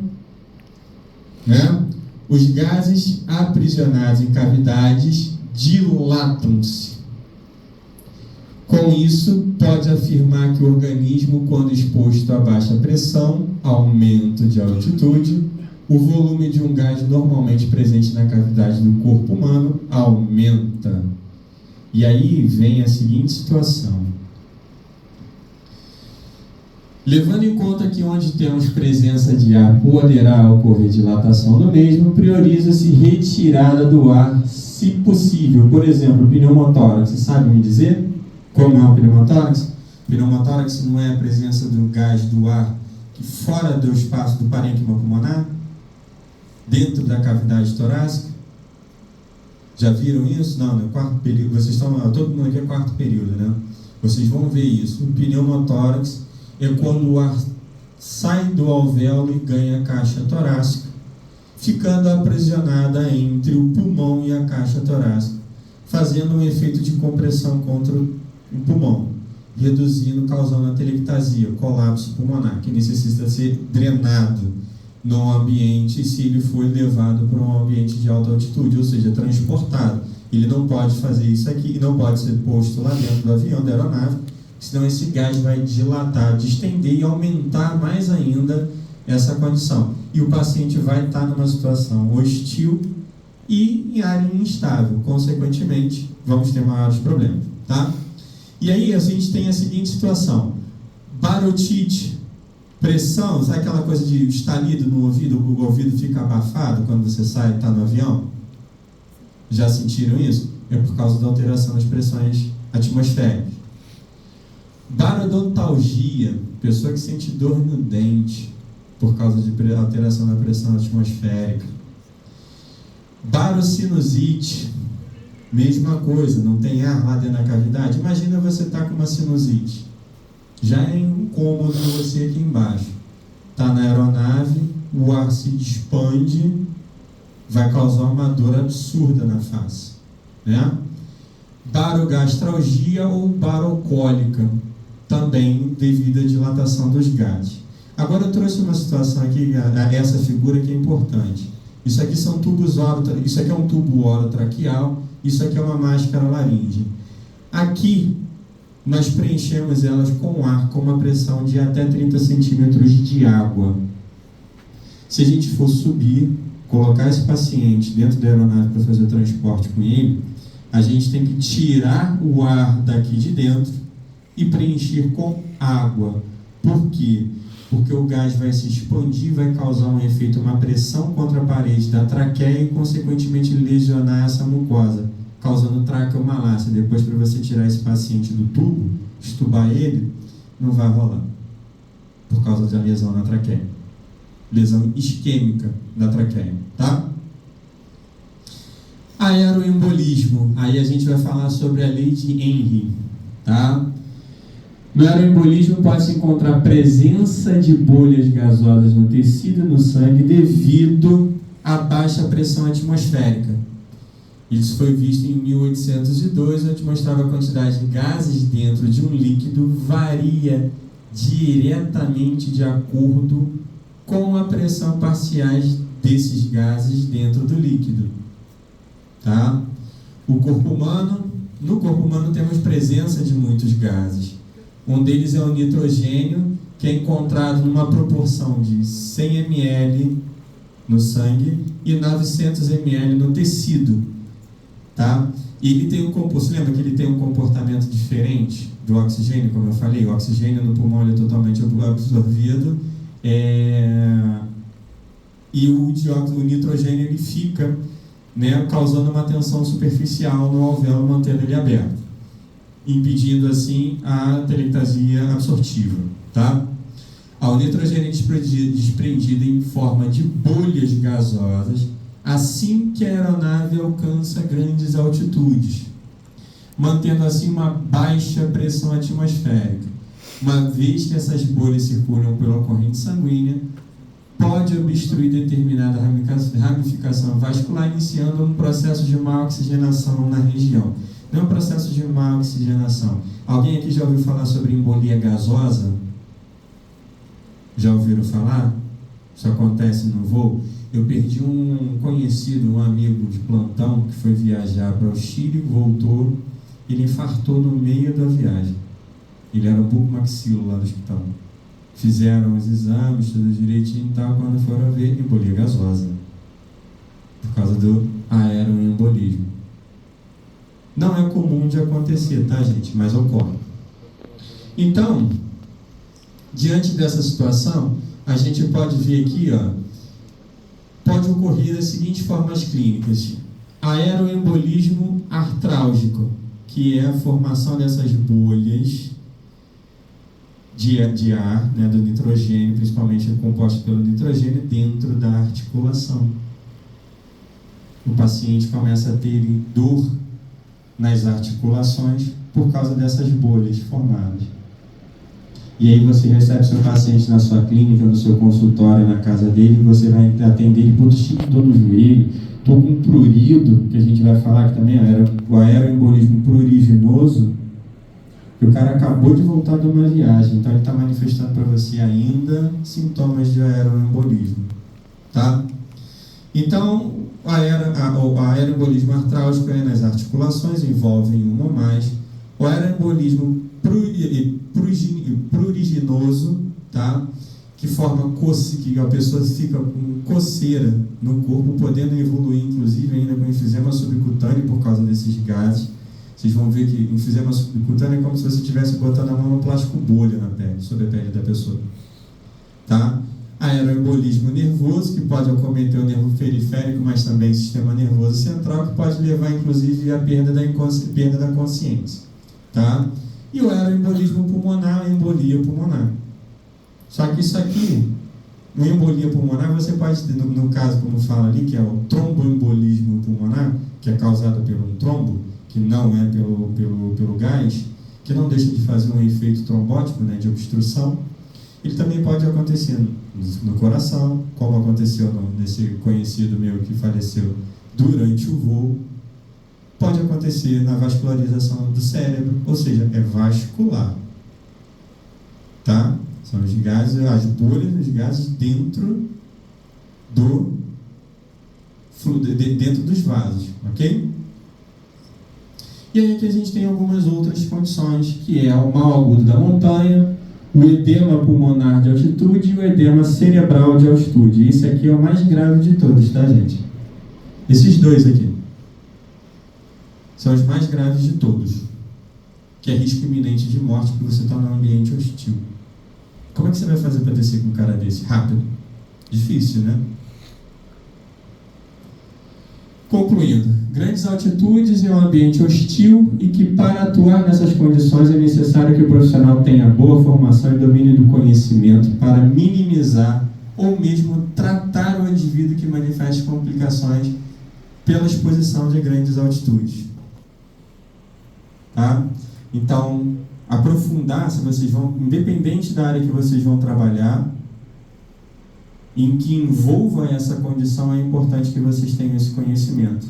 os gases aprisionados em cavidades dilatam-se. Com isso, pode afirmar que o organismo, quando exposto a baixa pressão, aumento de altitude, o volume de um gás normalmente presente na cavidade do corpo humano aumenta. E aí vem a seguinte situação. Levando em conta que onde temos presença de ar poderá ocorrer dilatação do mesmo, prioriza-se retirada do ar, se possível. Por exemplo, pneumotórax. Você sabe me dizer como é o pneumotórax? Pneumotórax não é a presença do gás do ar fora do espaço do parênquima pulmonar, dentro da cavidade torácica. Já viram isso? Não, no quarto período. Vocês estão, todo mundo aqui é quarto período, né? Vocês vão ver isso. O pneumotórax é quando o ar sai do alvéolo e ganha a caixa torácica, ficando aprisionada entre o pulmão e a caixa torácica, fazendo um efeito de compressão contra o pulmão, reduzindo, causando atelectasia, colapso pulmonar, que necessita ser drenado no ambiente se ele for levado para um ambiente de alta altitude, ou seja, transportado. Ele não pode fazer isso aqui, não pode ser posto lá dentro do avião, da aeronave, senão esse gás vai dilatar, distender e aumentar mais ainda essa condição. E o paciente vai estar numa situação hostil e em área instável. Consequentemente, vamos ter maiores problemas, tá? E aí a gente tem a seguinte situação. Barotite, pressão, sabe aquela coisa de estalido no ouvido, o ouvido fica abafado quando você sai e está no avião? Já sentiram isso? É por causa da alteração das pressões atmosféricas. Barodontalgia, pessoa que sente dor no dente por causa de alteração da pressão atmosférica. Barosinusite, mesma coisa, não tem ar lá dentro da cavidade. Imagina você estar com uma sinusite, já é incômodo você aqui embaixo. Está na aeronave, o ar se expande, vai causar uma dor absurda na face, né? Barogastralgia ou barocólica, também devido à dilatação dos gases. Agora eu trouxe uma situação aqui, essa figura que é importante. Isso aqui são tubos isso aqui é um tubo orotraqueal, isso aqui é uma máscara laríngea. Aqui nós preenchemos elas com ar, com uma pressão de até 30 centímetros de água. Se a gente for subir, colocar esse paciente dentro da aeronave para fazer o transporte com ele, a gente tem que tirar o ar daqui de dentro e preencher com água. Por quê? Porque o gás vai se expandir, vai causar um efeito, uma pressão contra a parede da traqueia e, consequentemente, lesionar essa mucosa, causando traqueomalácia. Depois, para você tirar esse paciente do tubo, estubar ele, não vai rolar, por causa da lesão na traqueia. Lesão isquêmica da traqueia, tá? Aeroembolismo. Aí a gente vai falar sobre a lei de Henry, tá? No aeroembolismo pode-se encontrar presença de bolhas gasosas no tecido e no sangue devido à baixa pressão atmosférica. Isso foi visto em 1802, onde mostrava a quantidade de gases dentro de um líquido varia diretamente de acordo com a pressão parciais desses gases dentro do líquido. Tá? No corpo humano temos presença de muitos gases. Um deles é o nitrogênio, que é encontrado numa proporção de 100 ml no sangue e 900 ml no tecido. Tá? E ele tem você lembra que ele tem um comportamento diferente do oxigênio, como eu falei? O oxigênio no pulmão ele é totalmente absorvido, e o nitrogênio ele fica, né, causando uma tensão superficial no alvéolo, mantendo ele aberto, impedindo assim a telectasia absortiva. Tá? O nitrogênio é desprendido em forma de bolhas gasosas assim que a aeronave alcança grandes altitudes, mantendo assim uma baixa pressão atmosférica. Uma vez que essas bolhas circulam pela corrente sanguínea, pode obstruir determinada ramificação vascular, iniciando um processo de má oxigenação na região. Não é um processo de má oxigenação. Alguém aqui já ouviu falar sobre embolia gasosa? Já ouviram falar? Isso acontece no voo? Eu perdi um conhecido, um amigo de plantão, que foi viajar para o Chile, voltou, ele infartou no meio da viagem. Ele era bucomaxilo lá do hospital. Fizeram os exames, tudo direitinho e tal, quando foram ver, embolia gasosa. Por causa do aeroembolismo. Não é comum de acontecer, tá, gente? Mas ocorre. Então, diante dessa situação, a gente pode ver aqui, pode ocorrer das seguintes formas clínicas: aeroembolismo artrálgico, que é a formação dessas bolhas de ar, né, do nitrogênio, principalmente composto pelo nitrogênio, dentro da articulação. O paciente começa a ter dor nas articulações por causa dessas bolhas formadas. E aí você recebe seu paciente na sua clínica, no seu consultório, na casa dele, e você vai atender ele, estou com dor no joelho, estou com prurido, que a gente vai falar que também é o aeroembolismo pruriginoso, que o cara acabou de voltar de uma viagem, então ele está manifestando para você ainda sintomas de aeroembolismo. Tá? Então, o aeroembolismo artrálgico é nas articulações, envolve uma ou mais. O aeroembolismo pruriginoso, tá? Que forma que a pessoa fica com coceira no corpo, podendo evoluir inclusive ainda com enfisema subcutâneo por causa desses gases. Vocês vão ver que enfisema subcutâneo é como se você estivesse botando a mão no plástico bolha na pele, sobre a pele da pessoa. Tá? Aeroembolismo nervoso, que pode acometer o nervo periférico, mas também o sistema nervoso central, que pode levar inclusive à perda da consciência. Tá? E o aeroembolismo pulmonar, a embolia pulmonar. Só que isso aqui, no embolia pulmonar, você pode ter, no caso, como fala ali, que é o tromboembolismo pulmonar, que é causado por um trombo, que não é pelo gás, que não deixa de fazer um efeito trombótico, né, de obstrução. Ele também pode acontecer no coração, como aconteceu nesse conhecido meu que faleceu durante o voo. Pode acontecer na vascularização do cérebro, ou seja, é vascular. Tá? São os gases, as bolhas dos gases dentro dos vasos, ok? E aí que a gente tem algumas outras condições, que é o mal agudo da montanha, o edema pulmonar de altitude e o edema cerebral de altitude. Esse aqui é o mais grave de todos, tá, gente? Esses dois aqui são os mais graves de todos, que é risco iminente de morte porque você está num ambiente hostil. Como é que você vai fazer para descer com um cara desse? Rápido? Difícil, né? Concluindo, grandes altitudes em um ambiente hostil e que para atuar nessas condições é necessário que o profissional tenha boa formação e domínio do conhecimento para minimizar ou mesmo tratar o indivíduo que manifeste complicações pela exposição de grandes altitudes. Tá? Então, aprofundar, se vocês vão, independente da área que vocês vão trabalhar, em que envolva essa condição, é importante que vocês tenham esse conhecimento,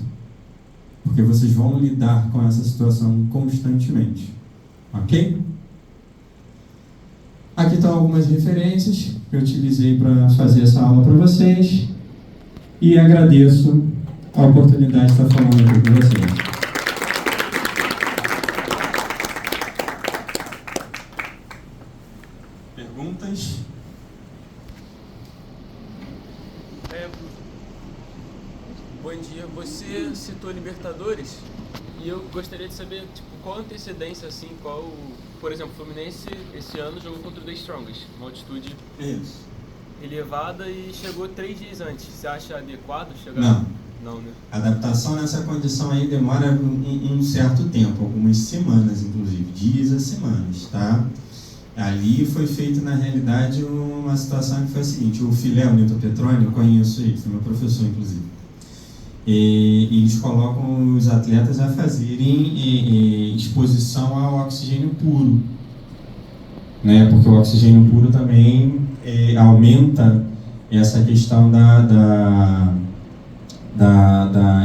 porque vocês vão lidar com essa situação constantemente. Ok? Aqui estão algumas referências que eu utilizei para fazer essa aula para vocês e agradeço a oportunidade de estar falando aqui com vocês. Perguntas? Bom dia, você citou Libertadores e eu gostaria de saber qual a antecedência, assim, por exemplo, o Fluminense esse ano jogou contra o The Strongest, uma altitude elevada e chegou 3 dias antes. Você acha adequado chegar? Não, né? A adaptação nessa condição aí demora um certo tempo, algumas semanas, inclusive, dias a semanas, tá? Ali foi feito, na realidade, uma situação que foi a seguinte: o Filé, o Newton Petroni, eu conheço ele, foi meu professor, inclusive. E eles colocam os atletas a fazerem exposição ao oxigênio puro, né? Porque o oxigênio puro também aumenta essa questão da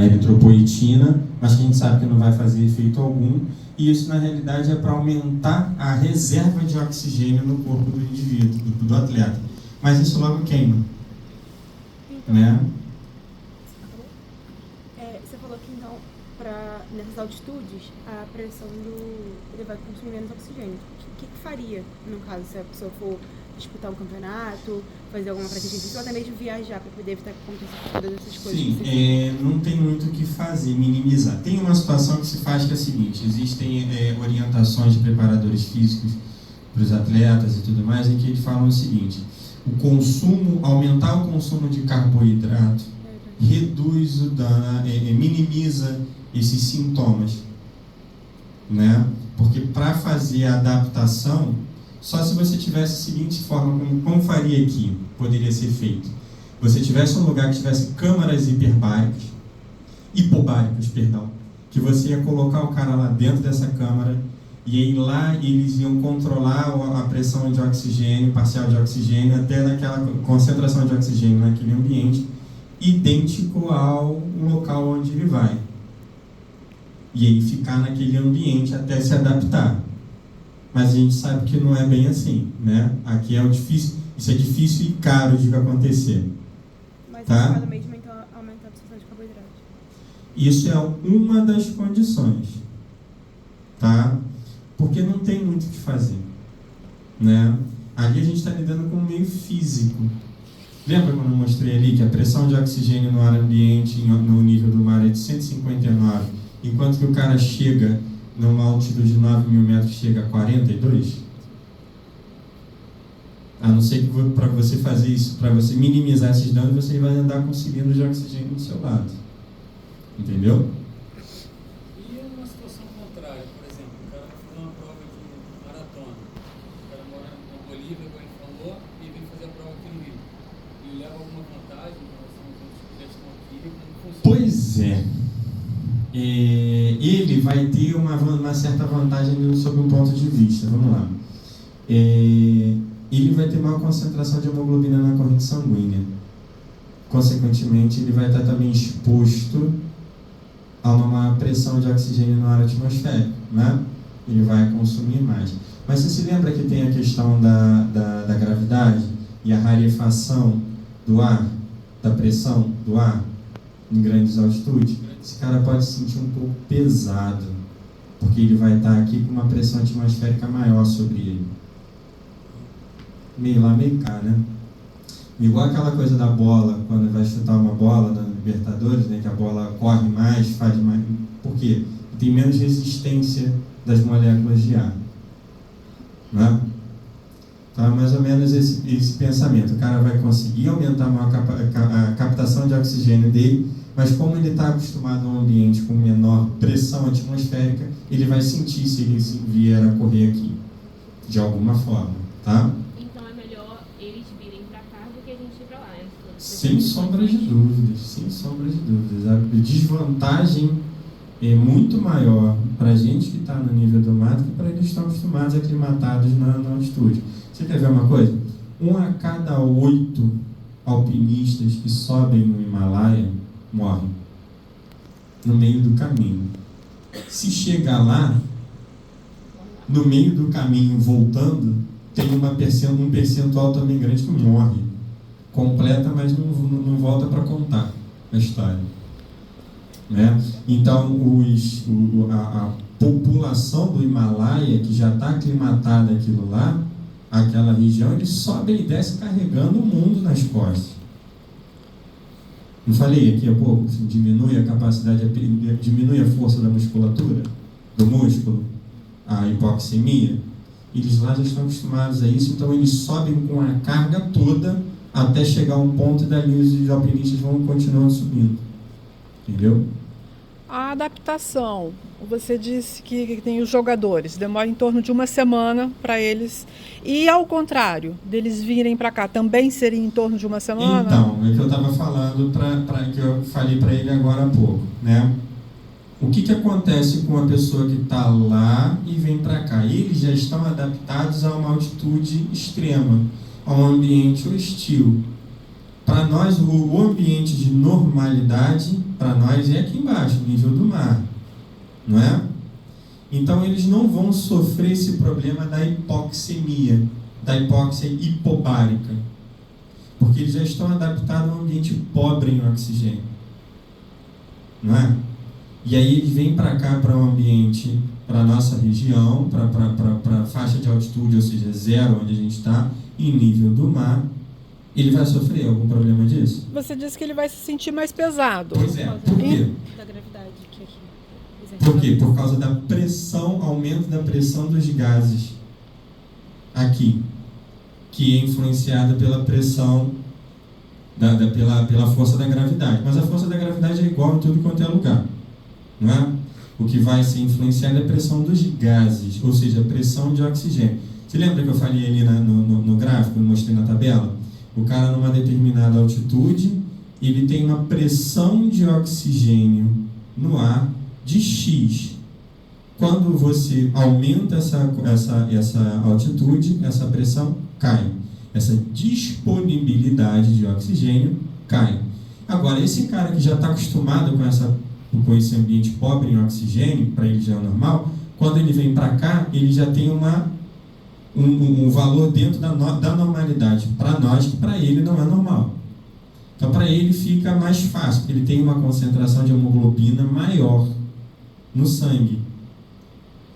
eritropoetina, mas que a gente sabe que não vai fazer efeito algum, e isso na realidade é para aumentar a reserva de oxigênio no corpo do indivíduo, do atleta, mas isso logo queima, então, né? Você falou que então, nessas altitudes, a pressão ele vai consumir menos oxigênio. O que faria, no caso, se a pessoa for disputar um campeonato, fazer alguma prática de exercício, ou até mesmo viajar para poder evitar que aconteça todas essas coisas? Sim, não tem muito o que fazer, minimizar. Tem uma situação que se faz que é a seguinte: existem orientações de preparadores físicos para os atletas e tudo mais, em que eles falam o seguinte: aumentar o consumo de carboidrato reduz o dano, minimiza esses sintomas, né? Porque para fazer a adaptação, só se você tivesse a seguinte forma, como faria aqui, poderia ser feito. Você tivesse um lugar que tivesse câmaras hipobáricas, que você ia colocar o cara lá dentro dessa câmara, e aí lá eles iam controlar a pressão de oxigênio, parcial de oxigênio, até naquela concentração de oxigênio naquele ambiente, idêntico ao local onde ele vai. E aí ficar naquele ambiente até se adaptar. Mas a gente sabe que não é bem assim, né? Aqui isso é difícil e caro de acontecer. Mas tá? é mesmo então aumentar a absorção de carboidrato. Isso é uma das condições, tá? Porque não tem muito o que fazer, né? Ali a gente está lidando com o meio físico. Lembra quando eu mostrei ali que a pressão de oxigênio no ar ambiente, no nível do mar, é de 159, enquanto que o cara chega numa altitude de 9.000 metros, chega a 42? A não ser que para você fazer isso, para você minimizar esses danos, você vai andar com cilindros de oxigênio do seu lado. Entendeu? E uma situação contrária, por exemplo, o cara vai fazer uma prova de maratona. O cara mora na Bolívia, como ele falou, e vem fazer a prova aqui no Rio. Ele leva alguma vantagem em relação aos outros que já estão aqui? Como funciona? Pois é. Ele vai ter uma certa vantagem sob um ponto de vista. Vamos lá. Ele vai ter maior concentração de hemoglobina na corrente sanguínea. Consequentemente, ele vai estar também exposto a uma pressão de oxigênio no ar atmosférico, né? Ele vai consumir mais. Mas você se lembra que tem a questão da gravidade e a rarefação do ar, da pressão do ar em grandes altitudes? Esse cara pode se sentir um pouco pesado, porque ele vai estar aqui com uma pressão atmosférica maior sobre ele. Meio lá, meio cá, né? Igual aquela coisa da bola, quando vai chutar uma bola na Libertadores, né, que a bola corre mais, faz mais. Por quê? Tem menos resistência das moléculas de ar. Né? Então é mais ou menos esse pensamento. O cara vai conseguir aumentar a captação de oxigênio dele, mas como ele está acostumado a um ambiente com menor pressão atmosférica, ele vai sentir se ele vier a correr aqui, de alguma forma. Tá? Sem sombra de dúvidas, sem sombra de dúvidas. A desvantagem é muito maior para a gente que está no nível do mar do que para eles que estão acostumados, aclimatados na altitude. Você quer ver uma coisa? 1 a cada 8 alpinistas que sobem no Himalaia morrem no meio do caminho. Se chegar lá, no meio do caminho voltando, tem um percentual também grande que morre. Completa, mas não volta para contar a história. Né? Então, a população do Himalaia, que já está aclimatada àquilo lá, aquela região, eles sobem e descem carregando o mundo nas costas. Não falei aqui há pouco, assim, diminui a capacidade, diminui a força da musculatura, do músculo, a hipoxemia. Eles lá já estão acostumados a isso, então eles sobem com a carga toda até chegar a um ponto e dali os alpinistas vão continuando subindo. Entendeu? A adaptação, você disse que tem os jogadores, demora em torno de 1 semana para eles. E ao contrário, deles virem para cá, também seria em torno de 1 semana? Então, é que eu estava falando, que eu falei para ele agora há pouco, né? O que acontece com a pessoa que está lá e vem para cá? Eles já estão adaptados a uma altitude extrema, a um ambiente hostil. Para nós, o ambiente de normalidade, para nós, é aqui embaixo, nível do mar, não é? Então, eles não vão sofrer esse problema da hipoxemia, da hipóxia hipobárica, porque eles já estão adaptados a um ambiente pobre em oxigênio, não é? E aí eles vêm para cá, para um ambiente, para a nossa região, para a faixa de altitude, ou seja, zero, onde a gente está, em nível do mar. Ele vai sofrer algum problema disso? Você disse que ele vai se sentir mais pesado. Pois é. Por quê? Da gravidade que aqui. Por quê? Por causa da pressão, aumento da pressão dos gases aqui, que é influenciada pela pressão, pela força da gravidade. Mas a força da gravidade é igual em tudo quanto é lugar, não é? O que vai ser influenciado é a pressão dos gases, ou seja, a pressão de oxigênio. Você lembra que eu falei ali no gráfico, eu mostrei na tabela? O cara, numa determinada altitude, ele tem uma pressão de oxigênio no ar de X. Quando você aumenta essa altitude, essa pressão cai. Essa disponibilidade de oxigênio cai. Agora, esse cara que já está acostumado com esse ambiente pobre em oxigênio, para ele já é normal, quando ele vem para cá, ele já tem um valor dentro da normalidade para nós, que para ele não é normal. Então, para ele fica mais fácil, porque ele tem uma concentração de hemoglobina maior no sangue,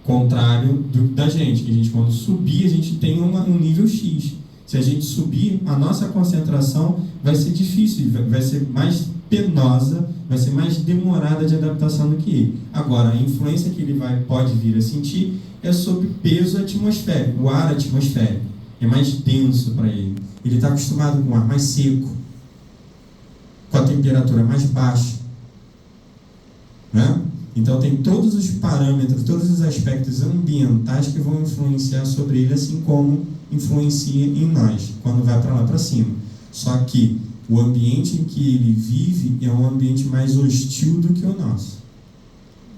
contrário da gente, que a gente, quando subir, a gente tem um nível X. Se a gente subir, a nossa concentração vai ser difícil, vai ser mais penosa, vai ser mais demorada de adaptação do que ele. Agora, a influência que ele pode vir a sentir é sobre peso atmosférico, o ar atmosférico. É mais denso para ele. Ele está acostumado com o ar mais seco, com a temperatura mais baixa. Né? Então, tem todos os parâmetros, todos os aspectos ambientais que vão influenciar sobre ele, assim como influencia em nós, quando vai para lá para cima. Só que o ambiente em que ele vive é um ambiente mais hostil do que o nosso.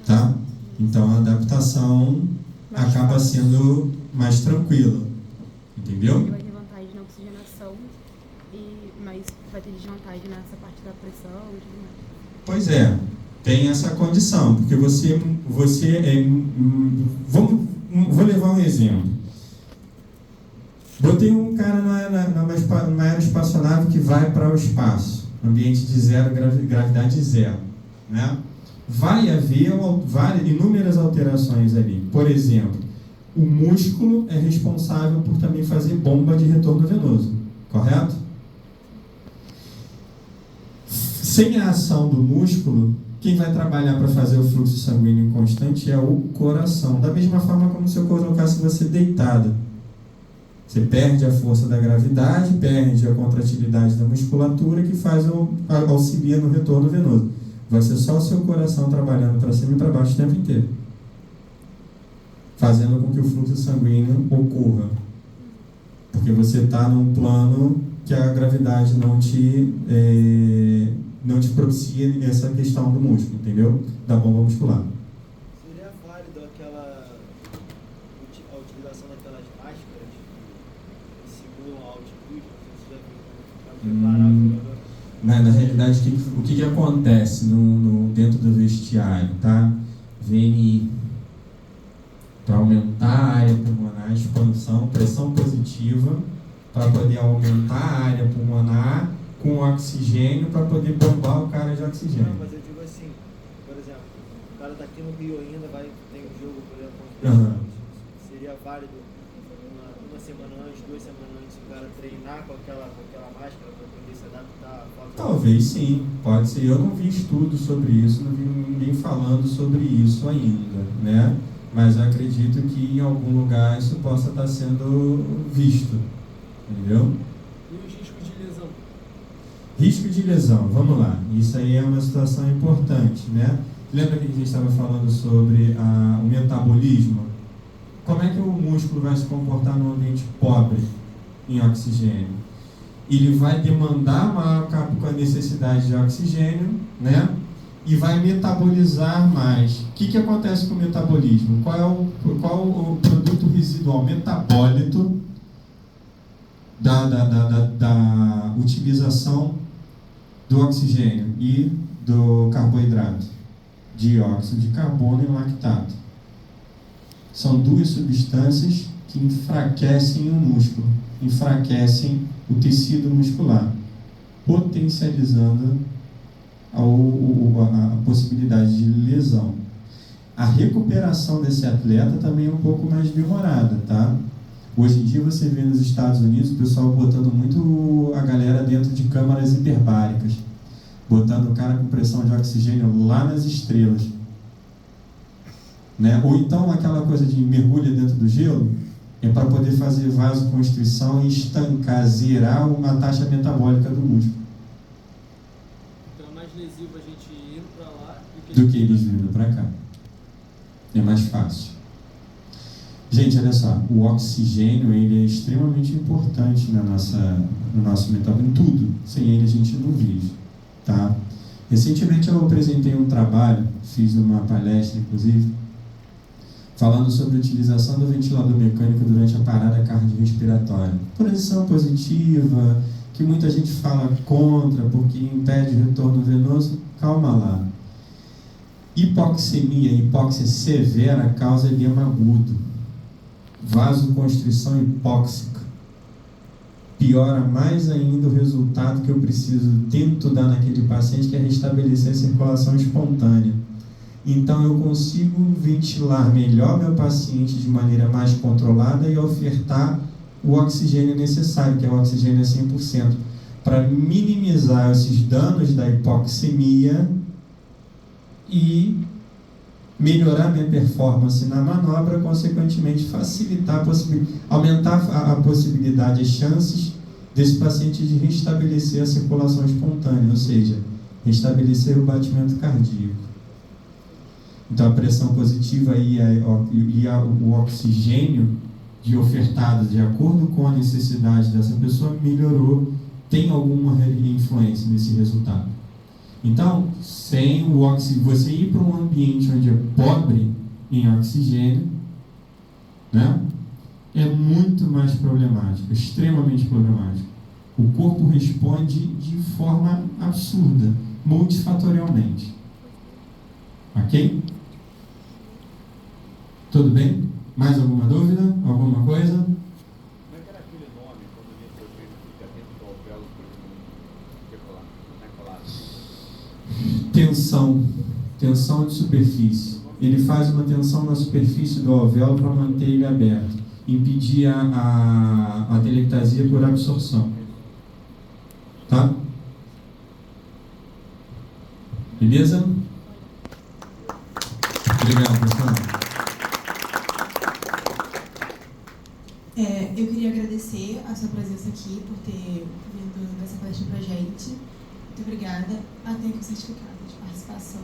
Tá? Então, a adaptação acaba sendo mais tranquila. Entendeu? Ele vai ter vantagem na oxigenação, mas vai ter desvantagem nessa parte da pressão e tudo mais. Pois é, tem essa condição, porque você vou levar um exemplo. Botei um cara numa aeroespaçonave que vai para o espaço, ambiente de zero, gravidade zero, né? Vai haver inúmeras alterações ali. Por exemplo, o músculo é responsável por também fazer bomba de retorno venoso, correto? Sem a ação do músculo, quem vai trabalhar para fazer o fluxo sanguíneo constante é o coração. Da mesma forma como se eu colocasse você deitada. Você perde a força da gravidade, perde a contratilidade da musculatura, que auxilia no retorno venoso. Vai ser só o seu coração trabalhando para cima e para baixo o tempo inteiro, fazendo com que o fluxo sanguíneo ocorra. Porque você está num plano que a gravidade não te propicia essa questão do músculo, entendeu? Da bomba muscular. Seria válido a utilização daquelas máscaras que simulam a altitude? Não sei se você já viu, para preparar o jogador. Na realidade, o que acontece dentro do vestiário, tá? VNI, para aumentar a área pulmonar, expansão, pressão positiva, para poder aumentar a área pulmonar com oxigênio, para poder bombar o cara de oxigênio. Não, mas eu digo assim, por exemplo, o cara tá aqui no Rio ainda, tem um jogo, por exemplo, seria válido uma semana antes, 2 semanas antes, o cara treinar com aquela máscara para poder se adaptar à falta de... Talvez sim, pode ser. Eu não vi estudo sobre isso, não vi ninguém falando sobre isso ainda, né? Mas eu acredito que em algum lugar isso possa estar sendo visto, entendeu? E os riscos de lesão? Risco de lesão, vamos lá. Isso aí é uma situação importante, né? Lembra que a gente estava falando sobre o metabolismo? Como é que o músculo vai se comportar num ambiente pobre em oxigênio? Ele vai demandar maior necessidade de oxigênio, né? E vai metabolizar mais. O que acontece com o metabolismo? Qual é o produto residual metabólito da utilização do oxigênio e do carboidrato? Dióxido de carbono e lactato. São duas substâncias que enfraquecem o músculo, enfraquecem o tecido muscular, potencializando a possibilidade de lesão. A recuperação desse atleta também é um pouco mais demorada, tá? Hoje em dia você vê nos Estados Unidos o pessoal botando muito a galera dentro de câmaras hiperbáricas, botando o cara com pressão de oxigênio lá nas estrelas, né? Ou então aquela coisa de mergulha dentro do gelo, é para poder fazer vasoconstrição e estancar, zerar uma taxa metabólica do músculo. Então é mais lesivo a gente ir para lá do que eles vindo para cá. É mais fácil. Gente, olha só, o oxigênio ele é extremamente importante no nosso metabolismo, em tudo. Sem ele a gente não vive, tá? Recentemente eu apresentei um trabalho, fiz uma palestra inclusive, falando sobre a utilização do ventilador mecânico durante a parada cardiorrespiratória. Posição positiva, que muita gente fala contra, porque impede o retorno venoso. Calma lá. Hipoxemia, hipóxia severa causa edema agudo. Vasoconstrição hipóxica. Piora mais ainda o resultado que eu tento dar naquele paciente, que é restabelecer a circulação espontânea. Então eu consigo ventilar melhor meu paciente de maneira mais controlada e ofertar o oxigênio necessário, que é o oxigênio a 100%, para minimizar esses danos da hipoxemia e melhorar minha performance na manobra, consequentemente facilitar aumentar a possibilidade, as chances desse paciente de restabelecer a circulação espontânea, ou seja, restabelecer o batimento cardíaco. Então a pressão positiva e o oxigênio ofertado de acordo com a necessidade dessa pessoa melhorou, tem alguma influência nesse resultado. Então, sem o oxigênio, você ir para um ambiente onde é pobre em oxigênio, né, é muito mais problemático, extremamente problemático. O corpo responde de forma absurda, multifatorialmente. Ok? Tudo bem? Mais alguma dúvida? Alguma coisa? Como é que era aquele nome quando o nitrogênio fica dentro do alvéolo por Tensão. Tensão de superfície. Ele faz uma tensão na superfície do alvéolo para manter ele aberto. Impedir a telectasia por absorção. Tá? Beleza? Obrigado, pessoal. Eu queria agradecer a sua presença aqui, por ter vindo dessa palestra pra gente. Muito obrigada. Até com o certificado de participação.